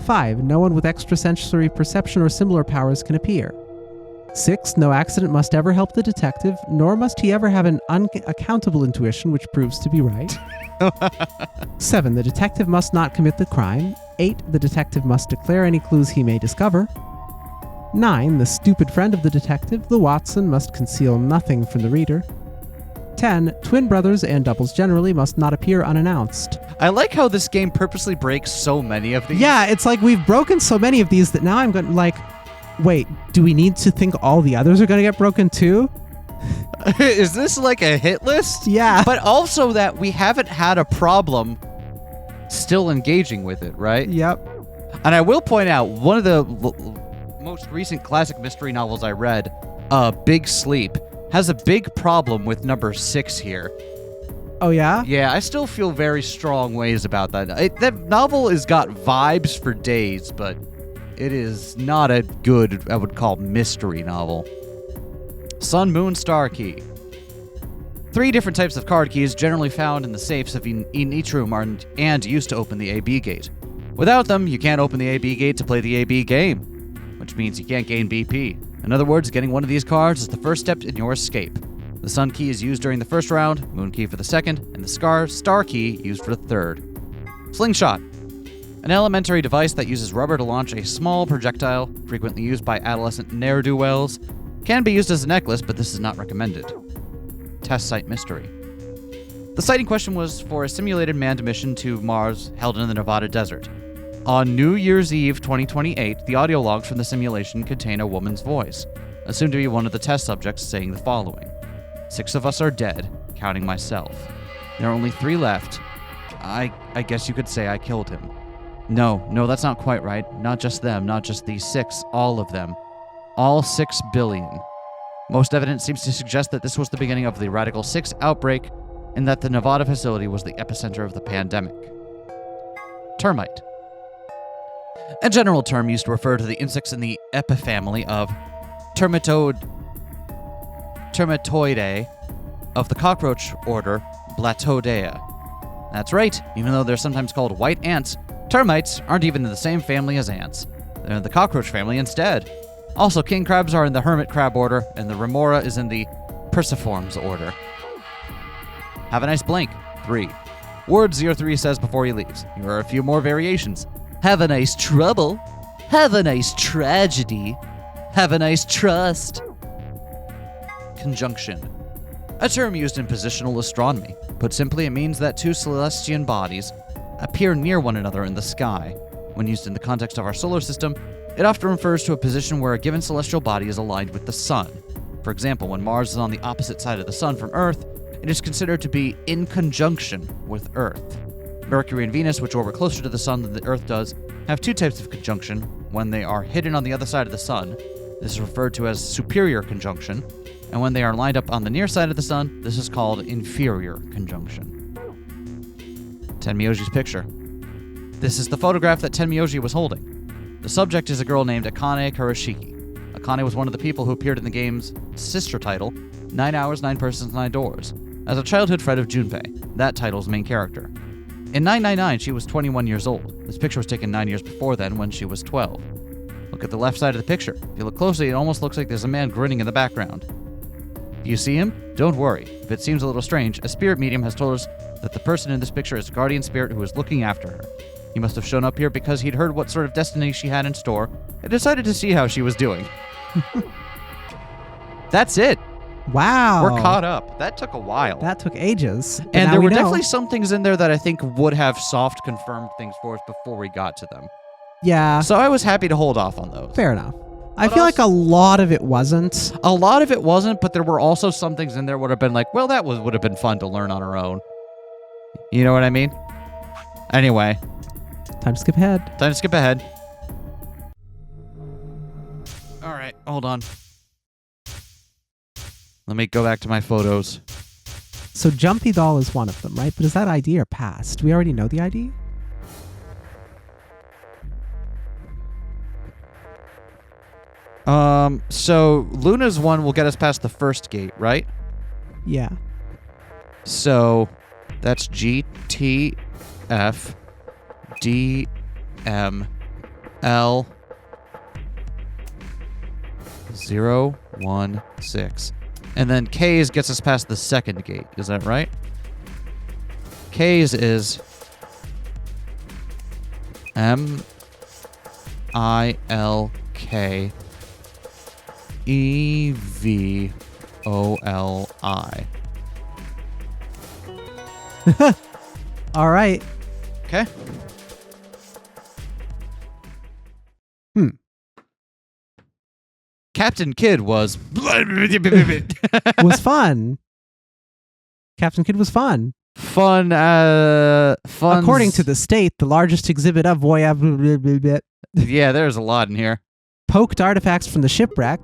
5. No one with extrasensory perception or similar powers can appear. 6. No accident must ever help the detective, nor must he ever have an unaccountable intuition which proves to be right. 7. The detective must not commit the crime. 8. The detective must declare any clues he may discover. 9. The stupid friend of the detective, the Watson, must conceal nothing from the reader. 10. Twin brothers and doubles generally must not appear unannounced. I like how this game purposely breaks so many of these. Yeah, it's like we've broken so many of these that now I'm going to wait, do we need to think all the others are going to get broken too? Is this like a hit list? Yeah. But also that we haven't had a problem still engaging with it, right? Yep. And I will point out, one of the most recent classic mystery novels I read, Big Sleep, has a big problem with number 6 here. Oh, yeah? Yeah, I still feel very strong ways about that. That novel has got vibes for days, but it is not a good, I would call, mystery novel. Sun, Moon, Star Key. 3 different types of card keys generally found in the safes in each room and used to open the AB gate. Without them, you can't open the AB gate to play the AB game, which means you can't gain BP. In other words, getting one of these cards is the first step in your escape. The Sun key is used during the first round, Moon key for the second, and the Star key used for the third. Slingshot. An elementary device that uses rubber to launch a small projectile, frequently used by adolescent ne'er-do-wells. Can be used as a necklace, but this is not recommended. Test site mystery. The site in question was for a simulated manned mission to Mars held in the Nevada desert. On New Year's Eve 2028, the audio logs from the simulation contain a woman's voice, assumed to be one of the test subjects, saying the following. 6 of us are dead, counting myself. There are only 3 left. I guess you could say I killed him. No, that's not quite right. Not just them, not just these 6, all of them. All 6 billion. Most evidence seems to suggest that this was the beginning of the Radical 6 outbreak, and that the Nevada facility was the epicenter of the pandemic. Termite. A general term used to refer to the insects in the epifamily of Termitoidae of the cockroach order Blattoidea. That's right, even though they're sometimes called white ants, termites aren't even in the same family as ants. They're in the cockroach family instead. Also, king crabs are in the hermit crab order, and the remora is in the perciformes order. Have a nice blank. 3. Word 03 says before he leaves. Here are a few more variations. Have a nice trouble. Have a nice tragedy. Have a nice trust. Conjunction. A term used in positional astronomy. Put simply, it means that 2 celestial bodies appear near one another in the sky. When used in the context of our solar system, it often refers to a position where a given celestial body is aligned with the sun. For example, when Mars is on the opposite side of the sun from Earth, it is considered to be in conjunction with Earth. Mercury and Venus, which orbit closer to the sun than the Earth does, have 2 types of conjunction. When they are hidden on the other side of the sun, this is referred to as superior conjunction, and when they are lined up on the near side of the sun, this is called inferior conjunction. Tenmyoji's picture. This is the photograph that Tenmyoji was holding. The subject is a girl named Akane Kurashiki. Akane was one of the people who appeared in the game's sister title, 9 Hours, 9 Persons, 9 Doors, as a childhood friend of Junpei, that title's main character. In 999, she was 21 years old. This picture was taken 9 years before then, when she was 12. Look at the left side of the picture. If you look closely, it almost looks like there's a man grinning in the background. If you see him, don't worry. If it seems a little strange, a spirit medium has told us that the person in this picture is a guardian spirit who is looking after her. He must have shown up here because he'd heard what sort of destiny she had in store and decided to see how she was doing. That's it. Wow. We're caught up. That took a while. That took ages. but And now there we were know. definitely some things in there that I think would have soft confirmed things for us before we got to them. Yeah, So I was happy to hold off on those. fair enough. I But feel like a lot of it wasn't. A lot of it wasn't, but there were also some things in there would have been like, well, that would have been fun to learn on our own. You know what I mean? Anyway, Time to skip ahead. time to skip ahead. All right, hold on. Let me go back to my photos. So Jumpy Doll is one of them, right? But is that ID or past? Do we already know the ID? So Luna's one will get us past the first gate, right? Yeah. So that's G, T, F, D, M, L, 0, 1, 6. And then K's gets us past the second gate. Is that right? K's is M, I, L, K, E, V, O, L, I. All right. Okay. Captain Kidd was... Was fun. Captain Kidd was fun. fun. According to the state, the largest exhibit of Yeah, there's a lot in here. poked artifacts from the shipwreck.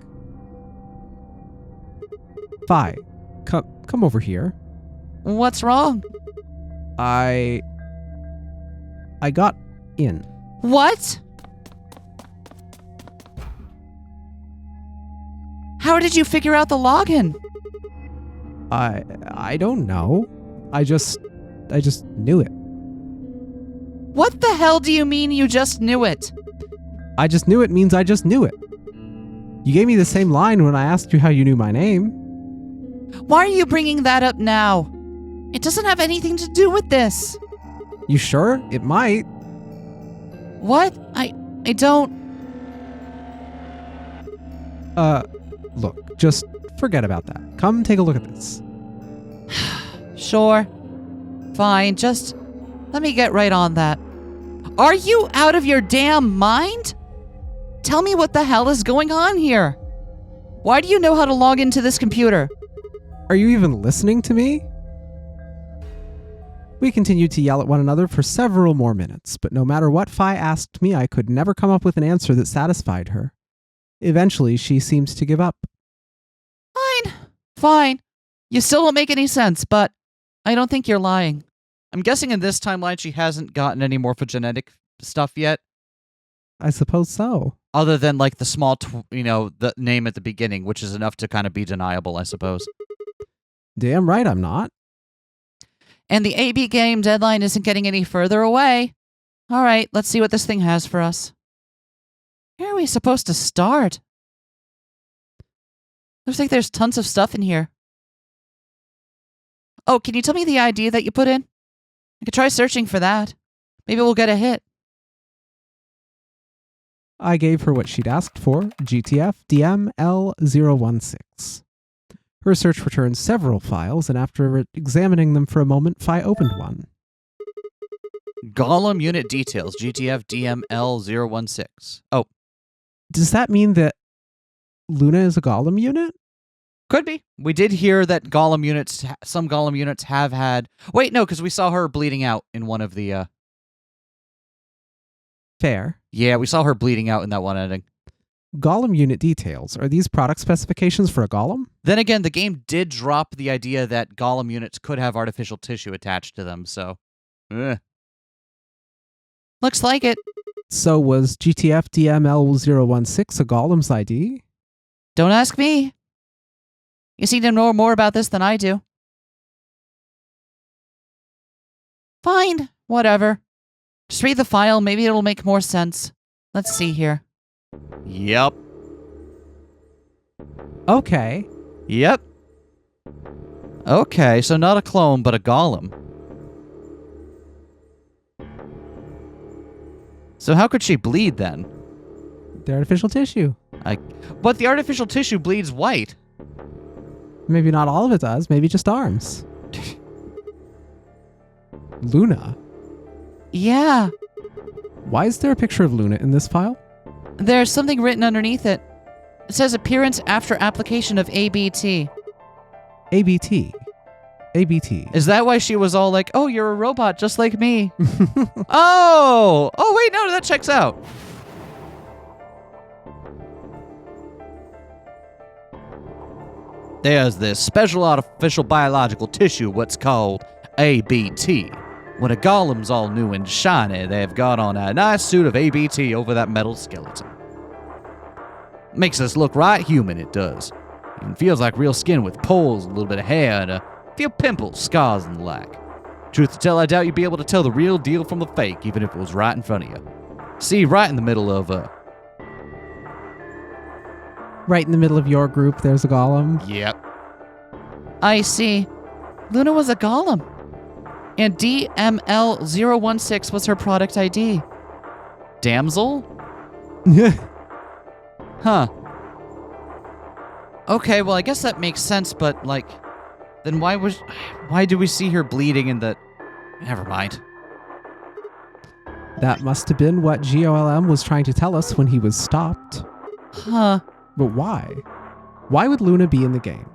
Fi, come over here. What's wrong? I got in. What? How did you figure out the login? I don't know. I just knew it. What the hell do you mean you just knew it? I just knew it means I just knew it. You gave me the same line when I asked you how you knew my name. Why are you bringing that up now? It doesn't have anything to do with this. You sure? It might. What? I don't... Look, just forget about that. Come take a look at this. Sure. Fine, just let me get right on that. Are you out of your damn mind? Tell me what the hell is going on here. Why do you know how to log into this computer? Are you even listening to me? We continued to yell at one another for several more minutes, but no matter what Fi asked me, I could never come up with an answer that satisfied her. Eventually, she seemed to give up. Fine. You still don't make any sense, but I don't think you're lying. I'm guessing in this timeline she hasn't gotten any morphogenetic stuff yet, I suppose so. other than like the small, the name at the beginning, which is enough to kind of be deniable, I suppose. Damn right I'm not. And the AB game deadline isn't getting any further away. All right, let's see what this thing has for us. Where are we supposed to start? Looks like there's tons of stuff in here. Oh, can you tell me the ID that you put in? I could try searching for that. Maybe we'll get a hit. I gave her what she'd asked for, GTF DML016. Her search returned several files, and after examining them for a moment, Fi opened one. Golem unit details, GTF DML016. Oh, Does that mean that Luna is a Golem unit? could be. We did hear that Golem units, some Golem units have had... Wait, no, because we saw her bleeding out in one of the... Fair. Yeah, we saw her bleeding out in that one ending. Golem unit details. Are these product specifications for a Golem? Then again, the game did drop the idea that Golem units could have artificial tissue attached to them, so... Looks like it. So was GTF DML016 a Golem's ID? Don't ask me. You seem to know more about this than I do. Fine, whatever. Just read the file, maybe it'll make more sense. Let's see here. Yep. Okay. Yep. Okay, so not a clone, but a Golem. So how could she bleed then? The artificial tissue. But the artificial tissue bleeds white. Maybe not all of it does. Maybe just arms. Luna. Yeah, Why is there a picture of Luna in this file? there's something written underneath it. It says appearance after application of ABT. ABT. ABT. Is that why she was all like, oh, you're a robot just like me? Oh, wait, no, that checks out. There's this special artificial biological tissue, what's called ABT. When a golem's all new and shiny, they've got on a nice suit of ABT over that metal skeleton. Makes us look right human, it does. Even feels like real skin with poles, a little bit of hair, and a few pimples, scars, and the like. Truth to tell, I doubt you'd be able to tell the real deal from the fake, even if it was right in front of you. See, right in the middle of, Right in the middle of your group, there's a Golem. Yep. I see. Luna was a golem. And DML016 was her product ID. Damsel? Huh. Okay, well, I guess that makes sense, but, like, then why do we see her bleeding in the... Never mind. That must have been what GOLM was trying to tell us when he was stopped. Huh. But why? Why would Luna be in the game?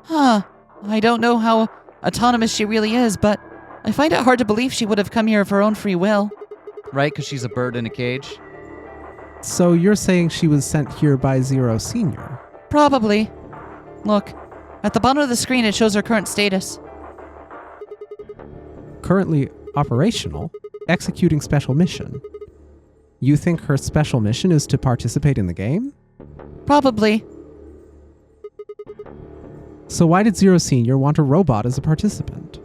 Huh. I don't know how autonomous she really is, but I find it hard to believe she would have come here of her own free will. Right? Because she's a bird in a cage. So you're saying she was sent here by Zero Senior? Probably. Look, at the bottom of the screen it shows her current status. Currently operational, executing special mission. You think her special mission is to participate in the game? Probably. So why did Zero Senior want a robot as a participant?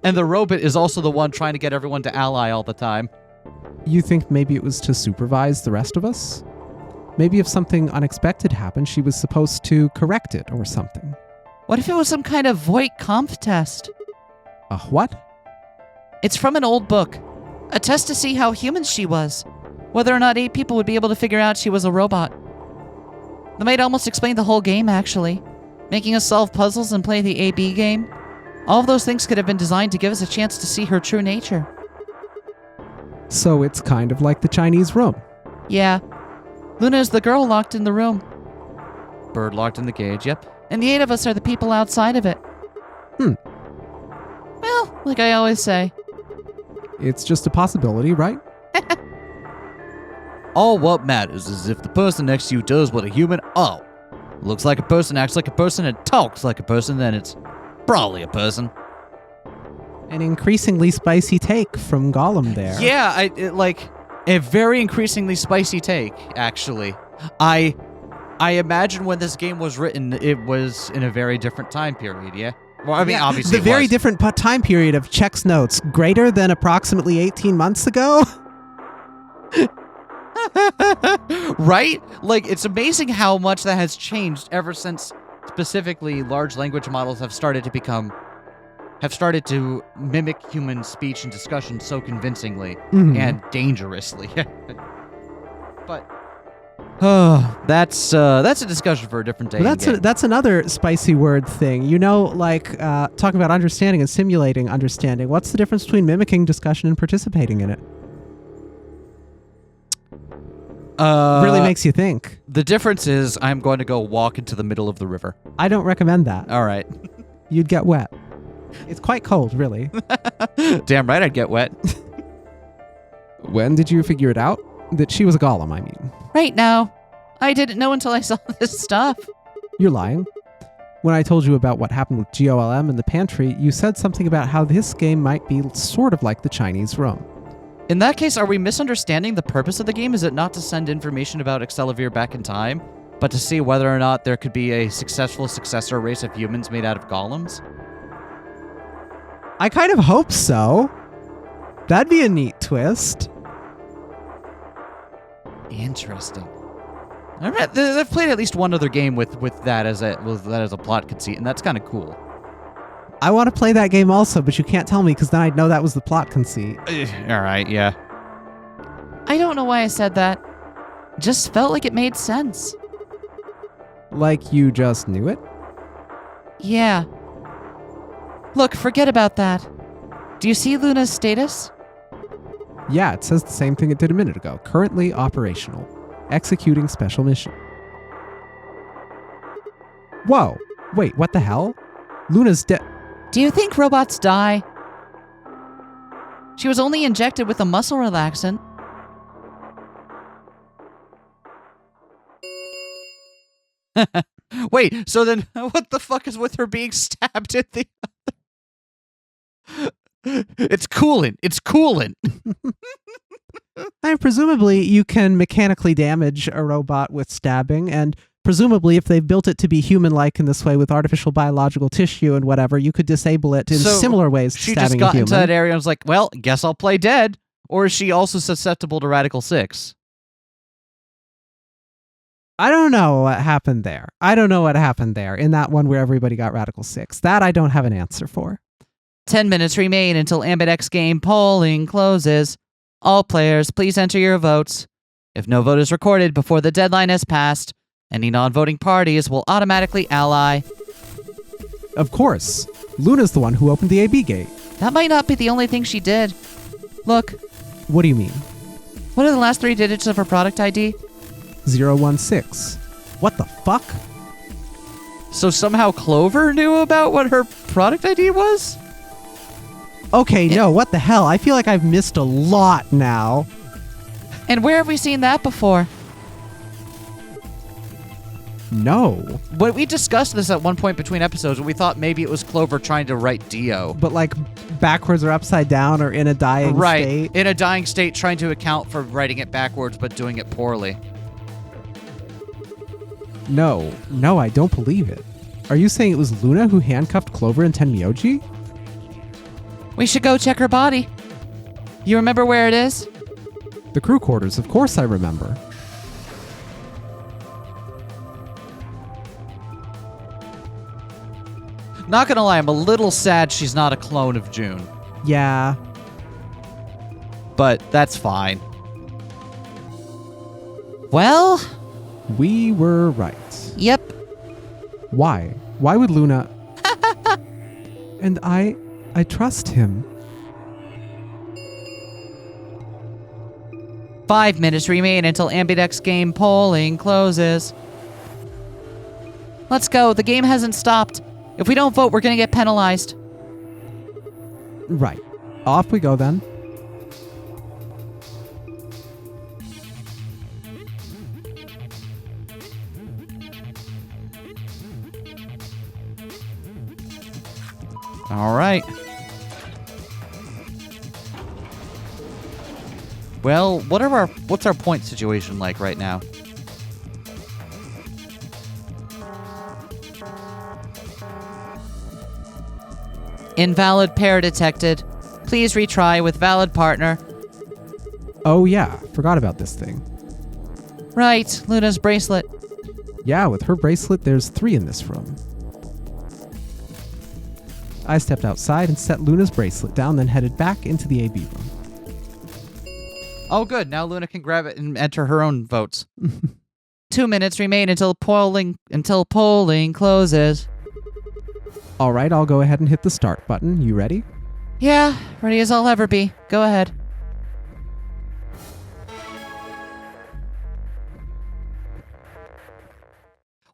And the robot is also the one trying to get everyone to ally all the time. You think maybe it was to supervise the rest of us? Maybe if something unexpected happened, she was supposed to correct it or something. What if it was some kind of Voight-Kampff test? A what? It's from an old book. A test to see how human she was. Whether or not 8 people would be able to figure out she was a robot. That might almost explain the whole game, actually. Making us solve puzzles and play the AB game. All of those things could have been designed to give us a chance to see her true nature. So it's kind of like the Chinese room. Yeah. Luna is the girl locked in the room. Bird locked in the cage, yep. And the 8 of us are the people outside of it. Well, like I always say. It's just a possibility, right? All what matters is if the person next to you does what a human... Oh, looks like a person, acts like a person, and talks like a person, then it's probably a person. An increasingly spicy take from Gollum there. Yeah, like a very increasingly spicy take, actually. I imagine when this game was written, it was in a very different time period, yeah? Well, I mean, obviously the very different time period of Check's notes, greater than approximately 18 months ago? Right? Like, it's amazing how much that has changed ever since specifically large language models have started to mimic human speech and discussion so convincingly and dangerously. But that's a discussion for a different day. That's another spicy word thing. You know, like talking about understanding and simulating understanding. What's the difference between mimicking discussion and participating in it? Really makes you think. The difference is I'm going to go walk into the middle of the river. I don't recommend that. All right. You'd get wet. It's quite cold, really. Damn right I'd get wet. When did you figure it out? That she was a golem, I mean. Right now. I didn't know until I saw this stuff. You're lying. When I told you about what happened with GOLM in the pantry, you said something about how this game might be sort of like the Chinese room. In that case, are we misunderstanding the purpose of the game? Is it not to send information about Excelavir back in time, but to see whether or not there could be a successful successor race of humans made out of golems? I kind of hope so. That'd be a neat twist. Interesting. I've played at least one other game with that as a plot conceit, and that's kind of cool. I want to play that game also, but you can't tell me because then I'd know that was the plot conceit. All right, yeah. I don't know why I said that. Just felt like it made sense. Like you just knew it? Yeah. Look, forget about that. Do you see Luna's status? Yeah, it says the same thing it did a minute ago. Currently operational. Executing special mission. Whoa. Wait, what the hell? Luna's dead. Do you think robots die? She was only injected with a muscle relaxant. Wait, so then what the fuck is with her being stabbed at the other? It's coolant. It's coolant. And presumably you can mechanically damage a robot with stabbing, and presumably if they've built it to be human-like in this way with artificial biological tissue and whatever, you could disable it in similar ways to she stabbing just got a human. into that area and was like, well, guess I'll play dead. Or is she also susceptible to Radical 6? I don't know what happened there. In that one where everybody got Radical 6. That I don't have an answer for. 10 minutes remain until Ambidex Game polling closes. All players, please enter your votes. If no vote is recorded before the deadline has passed, any non-voting parties will automatically ally. Of course. Luna's the one who opened the AB gate. That might not be the only thing she did. Look, What do you mean? what are the last 3 digits of her product ID? 016. What the fuck? So somehow Clover knew about what her product ID was? Okay, no, what the hell? I feel like I've missed a lot now. And where have we seen that before? No. But we discussed this at one point between episodes, and we thought maybe it was Clover trying to write Dio. But like backwards or upside down or in a dying state? In a dying state, trying to account for writing it backwards but doing it poorly. No, I don't believe it. Are you saying it was Luna who handcuffed Clover and Tenmyoji? We should go check her body. You remember where it is? The crew quarters, of course I remember. Not gonna lie, I'm a little sad she's not a clone of June. Yeah. But that's fine. Well, We were right. yep. Why? Why would Luna... And I trust him. 5 minutes remain until Ambidex Game polling closes. Let's go. The game hasn't stopped. If we don't vote, we're going to get penalized. Right. Off we go then. All right. Well, what's our point situation like right now? Invalid pair detected. Please retry with valid partner. Oh yeah, forgot about this thing. Right, Luna's bracelet. Yeah, with her bracelet, there's 3 in this room. I stepped outside and set Luna's bracelet down, then headed back into the AB room. Oh, good. Now Luna can grab it and enter her own votes. 2 minutes remain until polling closes. All right, I'll go ahead and hit the start button. You ready? Yeah, ready as I'll ever be. Go ahead.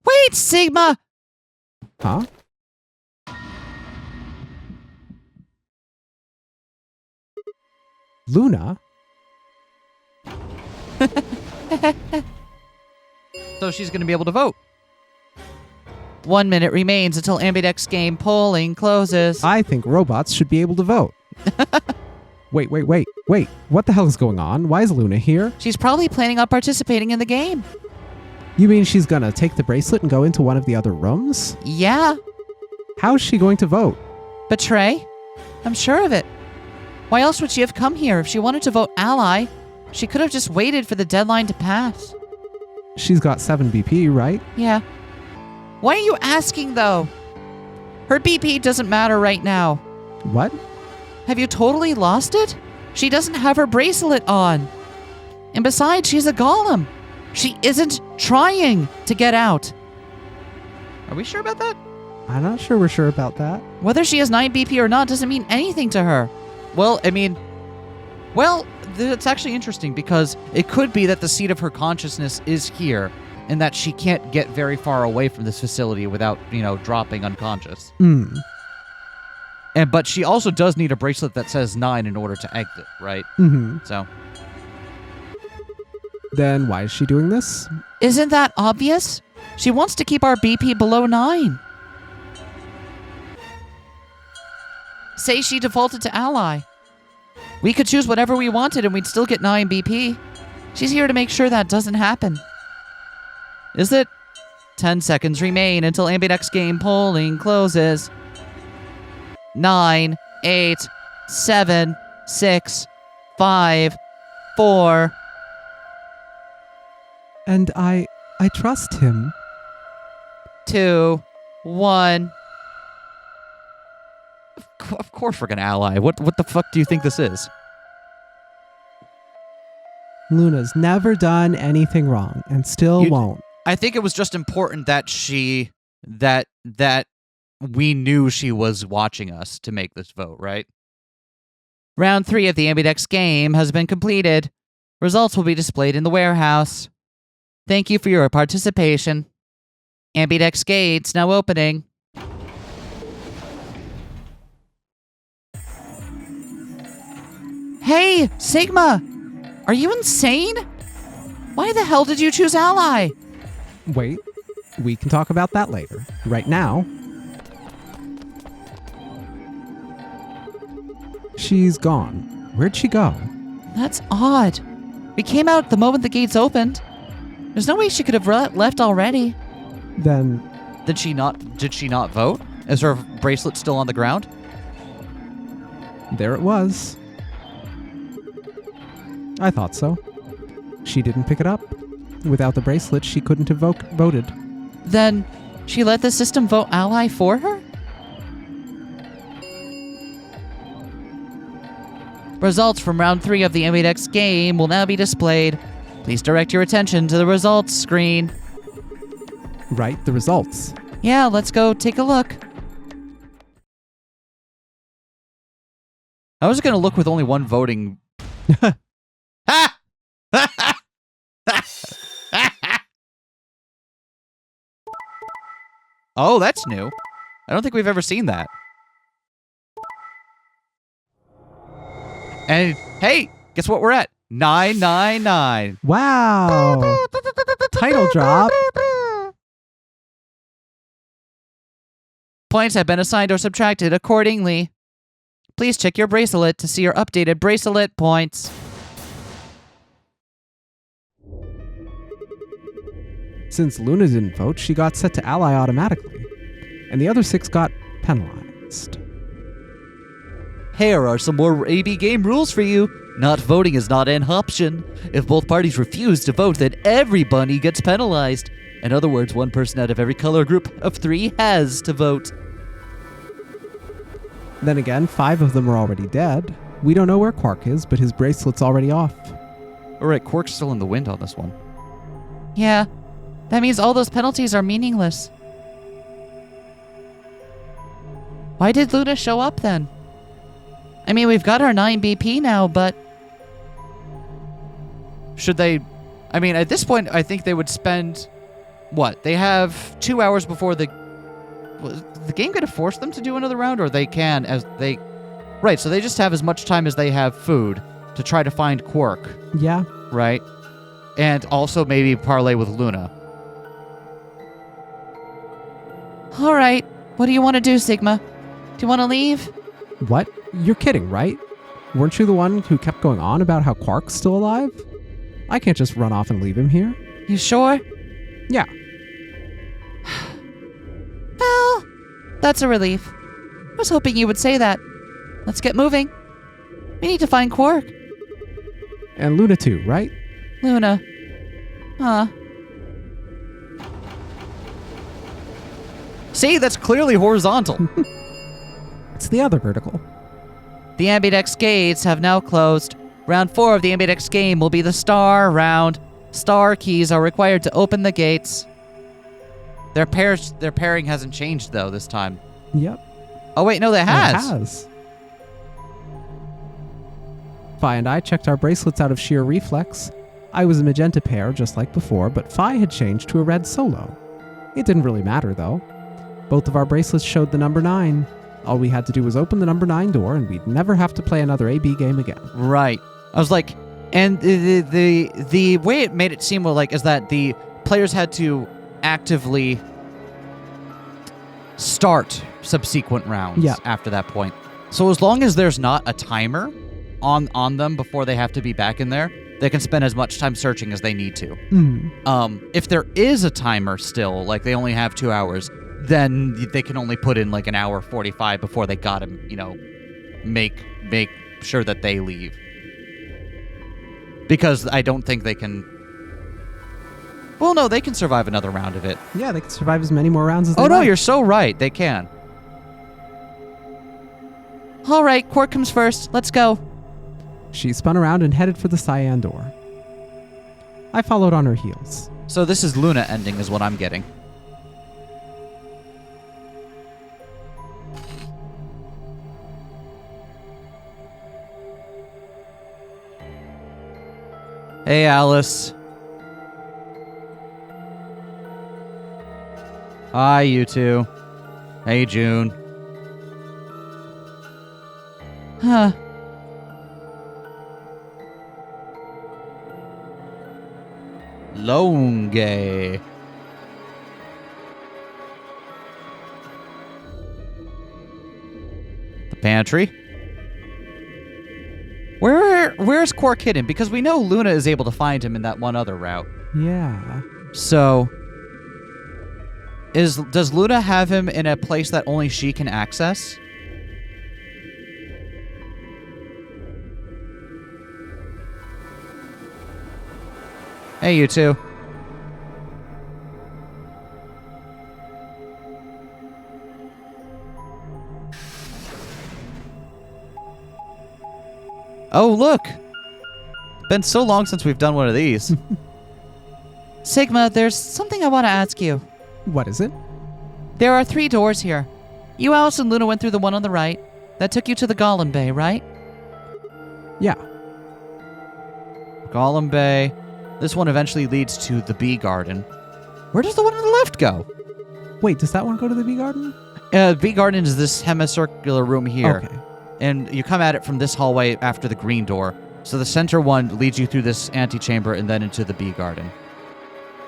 Wait, Sigma! Huh? Luna? So she's going to be able to vote. 1 minute remains until Ambidex Game polling closes. I think robots should be able to vote. Wait. What the hell is going on? Why is Luna here? She's probably planning on participating in the game. You mean she's gonna take the bracelet and go into one of the other rooms? Yeah. How is she going to vote? Betray? I'm sure of it. Why else would she have come here if she wanted to vote ally? She could have just waited for the deadline to pass. She's got 7 BP, right? Yeah. Why are you asking, though? Her BP doesn't matter right now. What? Have you totally lost it? She doesn't have her bracelet on. And besides, she's a golem. She isn't trying to get out. Are we sure about that? I'm not sure we're sure about that. Whether she has 9 BP or not doesn't mean anything to her. Well, I mean, it's actually interesting because it could be that the seat of her consciousness is here and that she can't get very far away from this facility without, dropping unconscious. But she also does need a bracelet that says 9 in order to exit, right? So. Then why is she doing this? Isn't that obvious? She wants to keep our BP below 9. Say she defaulted to ally. We could choose whatever we wanted and we'd still get 9 BP. She's here to make sure that doesn't happen. Is it? 10 seconds remain until Ambidex Game polling closes. 9, 8, 7, 6, 5, 4. And I trust him. 2, 1. Of course we're gonna ally. What the fuck do you think this is? Luna's never done anything wrong and still won't. I think it was just important that that we knew she was watching us to make this vote, right? Round 3 of the Ambidex Game has been completed. Results will be displayed in the warehouse. Thank you for your participation. Ambidex gates now opening. Hey, Sigma! Are you insane? Why the hell did you choose ally? Wait, we can talk about that later. Right now, she's gone. Where'd she go? That's odd. We came out the moment the gates opened. There's no way she could have left already. Then, Did she not vote? Is her bracelet still on the ground? there it was. I thought so. She didn't pick it up. Without the bracelet, she couldn't have voted. Then she let the system vote ally for her? Results from round 3 of the Ambidex game will now be displayed. Please direct your attention to the results screen. Right, the results. Yeah, let's go take a look. I was going to look with only one voting. Ah! Oh, that's new. I don't think we've ever seen that. And hey, guess what we're at? 999. Wow! Title drop. Points have been assigned or subtracted accordingly. Please check your bracelet to see your updated bracelet points. Since Luna didn't vote, she got set to ally automatically, and the other 6 got penalized. Here are some more AB game rules for you. Not voting is not an option. If both parties refuse to vote, then everybody gets penalized. In other words, one person out of every color group of 3 has to vote. Then again, 5 of them are already dead. We don't know where Quark is, but his bracelet's already off. Alright, Quark's still in the wind on this one. Yeah, that means all those penalties are meaningless. Why did Luna show up then? I mean, we've got our 9 BP now, but... Should they... I mean, at this point, I think they would spend... What? They have 2 hours before the... Was the game going to force them to do another round, or they can as they... Right, so they just have as much time as they have food to try to find Quark, Yeah. right? And also maybe parlay with Luna. All right, what do you want to do, Sigma? Do you want to leave? What? You're kidding, right? Weren't you the one who kept going on about how Quark's still alive? I can't just run off and leave him here. You sure? Yeah. Well, that's a relief. I was hoping you would say that. Let's get moving. We need to find Quark. And Luna too, right? Luna. Huh. See, that's clearly horizontal. It's the other vertical. The Ambidex gates have now closed. Round 4 of the Ambidex game will be the star round. Star keys are required to open the gates. Their pairing hasn't changed, though, this time. Yep. Oh, wait, no, that It has. has. Phi and I checked our bracelets out of sheer reflex. I was a magenta pair, just like before, but Phi had changed to a red solo. It didn't really matter, though. Both of our bracelets showed the number 9. All we had to do was open the number 9 door, and we'd never have to play another AB game again. Right. I was like, and the way it made it seem like is that the players had to actively start subsequent rounds Yeah. after that point. So as long as there's not a timer on them before they have to be back in there, they can spend as much time searching as they need to. If there is a timer still, like they only have 2 hours, then they can only put in like an hour 45 before they gotta, make sure that they leave. Because I don't think they can... Well, no, they can survive another round of it. Yeah, they can survive as many more rounds as they Oh, no, like. you're so right. They can. All right, Quark comes first. Let's go. She spun around and headed for the cyan door. I followed on her heels. So this is Luna ending is what I'm getting. Hey, Alice. Hi, you two. Hey, June. Huh. Longe. The pantry. Where's Quark hidden? Because we know Luna is able to find him in that one other route. Yeah. So, does Luna have him in a place that only she can access? Hey, you two. Oh, look! Been so long since we've done one of these. Sigma, there's something I want to ask you. What is it? There are 3 doors here. You, Alice, and Luna went through the one on the right. That took you to the Golem Bay, right? Yeah. Golem Bay. This one eventually leads to the Bee Garden. Where does the one on the left go? Wait, does that one go to the bee garden? Bee Garden is this semicircular room here. Okay. And you come at it from this hallway after the green door. So the center one leads you through this antechamber and then into the Bee Garden.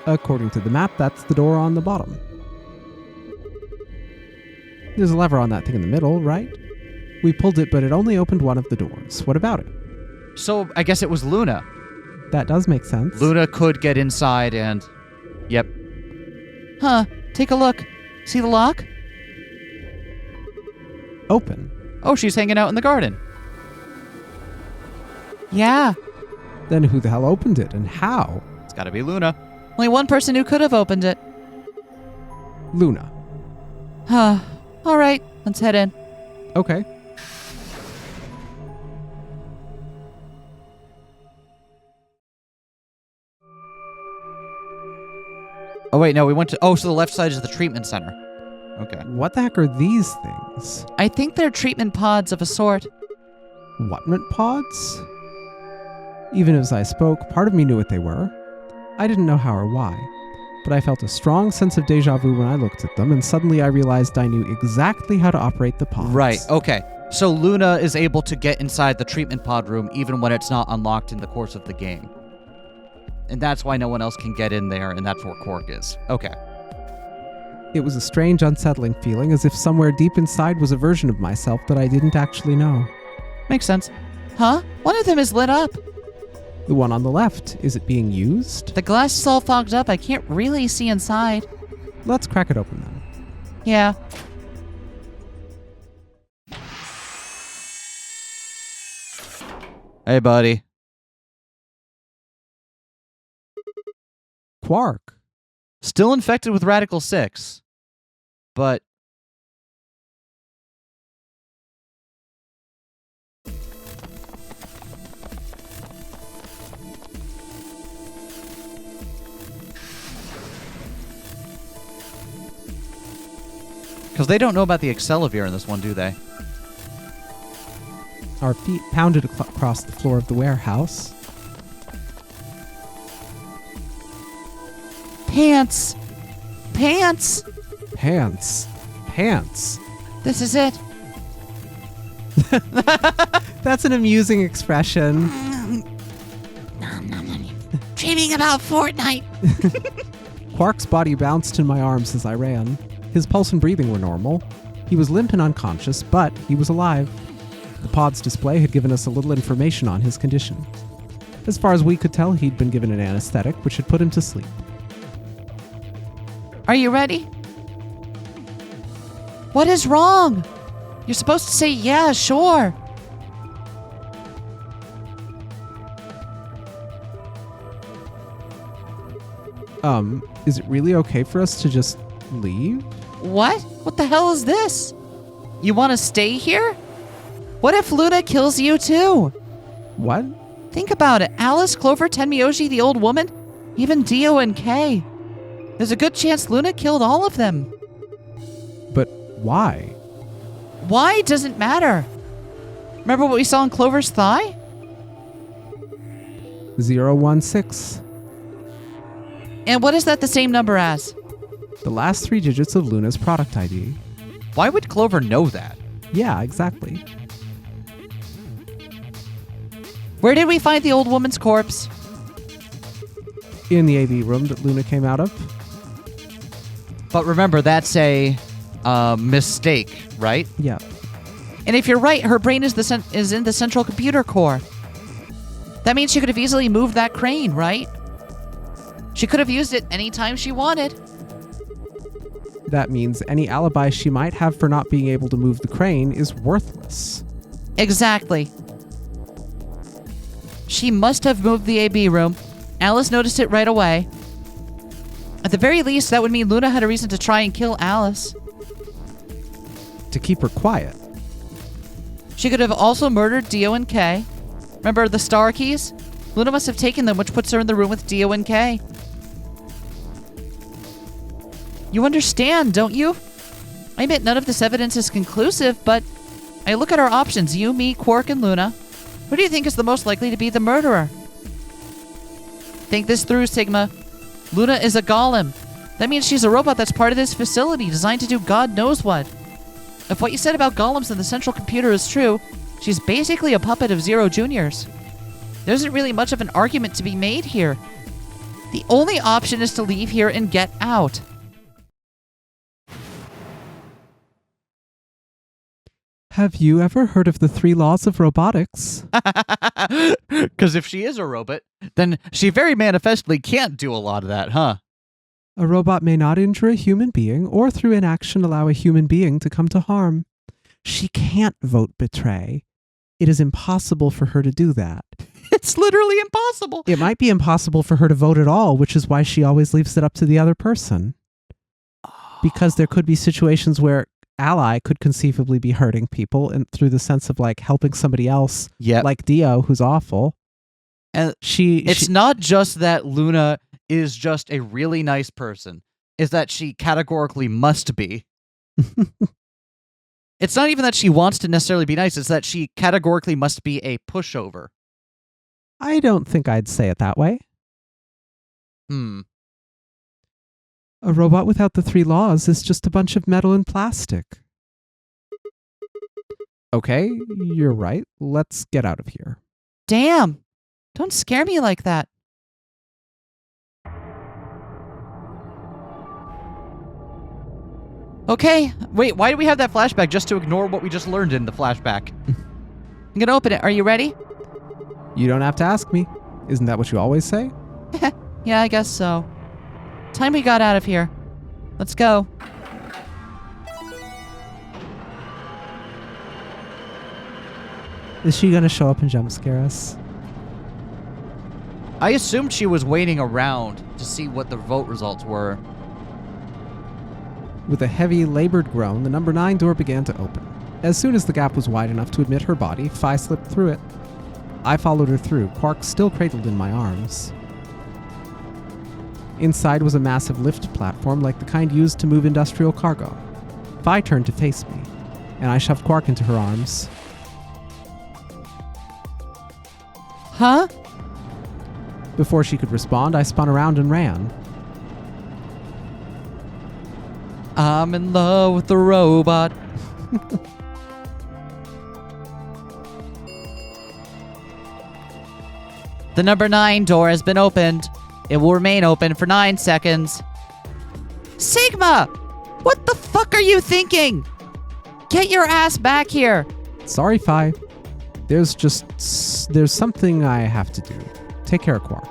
According to the map, that's the door on the bottom. There's a lever on that thing in the middle, right? We pulled it, but it only opened one of the doors. What about it? So I guess it was Luna. That does make sense. Luna could get inside and... Yep. Huh. Take a look. See the lock? Open. Oh, she's hanging out in the garden. Yeah. Then who the hell opened it and how? It's gotta be Luna. Only one person who could have opened it. Luna. Huh. All right. Let's head in. Okay. Oh, wait, no, we went to... Oh, so the left side is the treatment center. Okay. What the heck are these things? I think they're treatment pods of a sort. Whatment pods? Even as I spoke, part of me knew what they were. I didn't know how or why, but I felt a strong sense of deja vu when I looked at them, and suddenly I realized I knew exactly how to operate the pods. Right, okay. So Luna is able to get inside the treatment pod room even when it's not unlocked in the course of the game. And that's why no one else can get in there, and that's where Quark is. Okay. It was a strange, unsettling feeling, as if somewhere deep inside was a version of myself that I didn't actually know. Makes sense. Huh? One of them is lit up. The one on the left, is it being used? The glass is all fogged up. I can't really see inside. Let's crack it open then. Yeah. Hey, buddy. Quark. Still infected with Radical 6. But... Because they don't know about the Accelavir in this one, do they? Our feet pounded across the floor of the warehouse. Pants. Pants. Pants. Pants. This is it. That's an amusing expression. Dreaming about Fortnite. Quark's body bounced in my arms as I ran. His pulse and breathing were normal. He was limp and unconscious, but he was alive. The pod's display had given us a little information on his condition. As far as we could tell, he'd been given an anesthetic, which had put him to sleep. Are you ready? What is wrong? You're supposed to say, yeah, sure. Is it really okay for us to just leave? What? What the hell is this? You want to stay here? What if Luna kills you too? What? Think about it. Alice, Clover, Tenmyoji, the old woman, even Dio and Kay. There's a good chance Luna killed all of them. But why? Why doesn't matter. Remember what we saw in Clover's thigh? 016. And what is that the same number as? The last 3 digits of Luna's product ID. Why would Clover know that? Yeah, exactly. Where did we find the old woman's corpse? In the AV room that Luna came out of. But remember, that's a mistake, right? Yeah. And if you're right, her brain is in the central computer core. That means she could have easily moved that crane, right? She could have used it anytime she wanted. That means any alibi she might have for not being able to move the crane is worthless. Exactly. She must have moved the AB room. Alice noticed it right away. At the very least, that would mean Luna had a reason to try and kill Alice. To keep her quiet. She could have also murdered Dio and Kay. Remember the star keys? Luna must have taken them, which puts her in the room with Dio and Kay. You understand, don't you? I admit none of this evidence is conclusive, but I look at our options, you, me, Quark, and Luna. Who do you think is the most likely to be the murderer? Think this through, Sigma. Luna is a golem. That means she's a robot that's part of this facility, designed to do God knows what. If what you said about golems in the central computer is true, she's basically a puppet of Zero Junior's. There isn't really much of an argument to be made here. The only option is to leave here and get out. Have you ever heard of the 3 laws of robotics? Because if she is a robot, then she very manifestly can't do a lot of that, huh? A robot may not injure a human being or through inaction allow a human being to come to harm. She can't vote betray. It is impossible for her to do that. It's literally impossible. It might be impossible for her to vote at all, which is why she always leaves it up to the other person. Because there could be situations where Ally could conceivably be hurting people and through the sense of like helping somebody else, like Dio, who's awful. And it's not just that Luna is just a really nice person, is that she categorically must be. It's not even that she wants to necessarily be nice, it's that she categorically must be a pushover. I don't think I'd say it that way. A robot without the 3 laws is just a bunch of metal and plastic. Okay, you're right. Let's get out of here. Damn! Don't scare me like that. Okay, wait, why do we have that flashback just to ignore what we just learned in the flashback? I'm gonna open it. Are you ready? You don't have to ask me. Isn't that what you always say? Yeah, I guess so. Time we got out of here. Let's go. Is she gonna show up and jump scare us? I assumed she was waiting around to see what the vote results were. With a heavy, labored groan, the number 9 door began to open. As soon as the gap was wide enough to admit her body, Phi slipped through it. I followed her through, Quark still cradled in my arms. Inside was a massive lift platform like the kind used to move industrial cargo. Phi turned to face me, and I shoved Quark into her arms. Huh? Before she could respond, I spun around and ran. I'm in love with the robot. The number 9 door has been opened. It will remain open for 9 seconds. Sigma! What the fuck are you thinking? Get your ass back here. Sorry, Phi. There's something I have to do. Take care of Quark.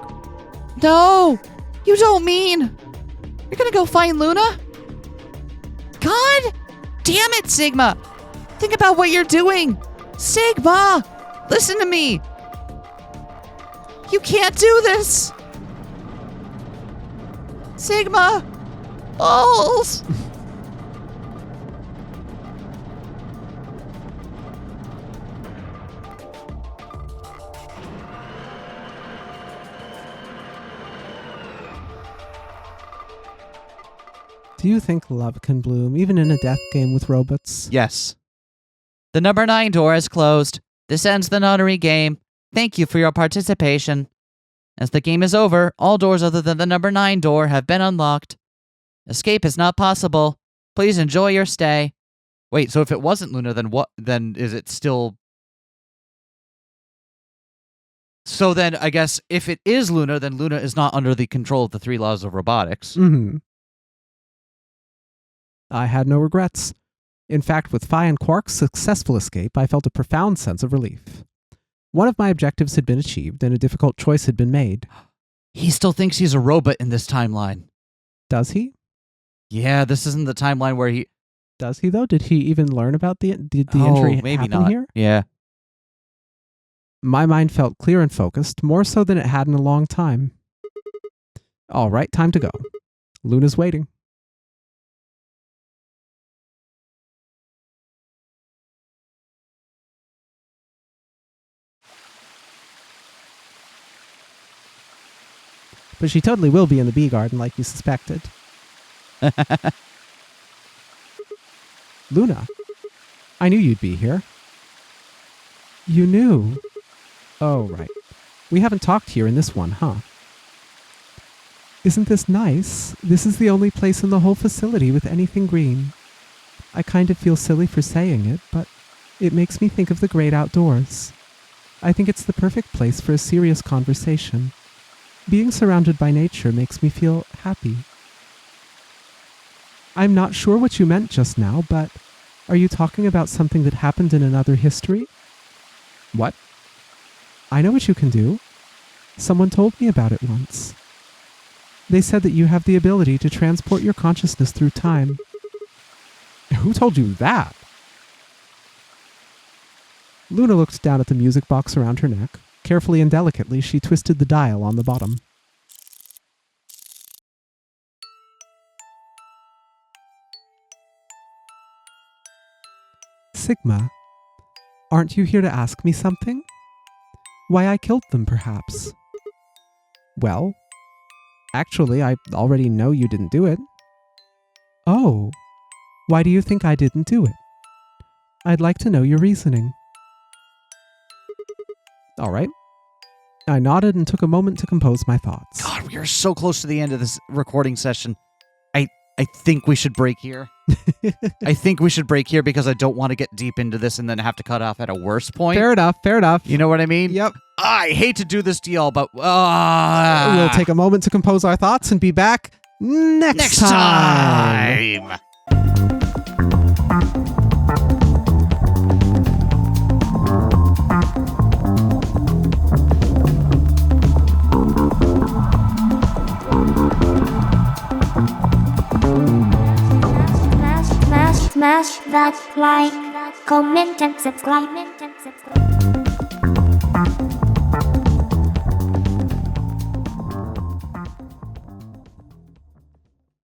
No! You don't mean... You're gonna go find Luna? God damn it, Sigma! Think about what you're doing! Sigma! Listen to me! You can't do this! Sigma! Balls! Do you think love can bloom even in a death game with robots? Yes. The number 9 door is closed. This ends the Nonary game. Thank you for your participation. As the game is over, all doors other than the number 9 door have been unlocked. Escape is not possible. Please enjoy your stay. Wait, so if it wasn't Luna, then what? Then is it still... So then, I guess, if it is Luna, then Luna is not under the control of the 3 laws of robotics. Mm-hmm. I had no regrets. In fact, with Phi and Quark's successful escape, I felt a profound sense of relief. One of my objectives had been achieved, and a difficult choice had been made. He still thinks he's a robot in this timeline. Does he? Yeah, this isn't the timeline where he... Does he, though? Did he even learn about the Oh, entry maybe happen not. here? Yeah. My mind felt clear and focused, more so than it had in a long time. All right, time to go. Luna's waiting. But she totally will be in the bee garden like you suspected. Luna, I knew you'd be here. You knew? Oh, right. We haven't talked here in this one, huh? Isn't this nice? This is the only place in the whole facility with anything green. I kind of feel silly for saying it, but it makes me think of the great outdoors. I think it's the perfect place for a serious conversation. Being surrounded by nature makes me feel happy. I'm not sure what you meant just now, but are you talking about something that happened in another history? What? I know what you can do. Someone told me about it once. They said that you have the ability to transport your consciousness through time. Who told you that? Luna looked down at the music box around her neck. Carefully and delicately, she twisted the dial on the bottom. Sigma, aren't you here to ask me something? Why I killed them, perhaps? Well, actually, I already know you didn't do it. Oh, why do you think I didn't do it? I'd like to know your reasoning. All right. I nodded and took a moment to compose my thoughts. God, we are so close to the end of this recording session. I think we should break here. I think we should break here because I don't want to get deep into this and then have to cut off at a worse point. Fair enough, fair enough. You know what I mean? Yep. I hate to do this to y'all, but... We'll take a moment to compose our thoughts and be back next time. Smash that like, comment and subscribe.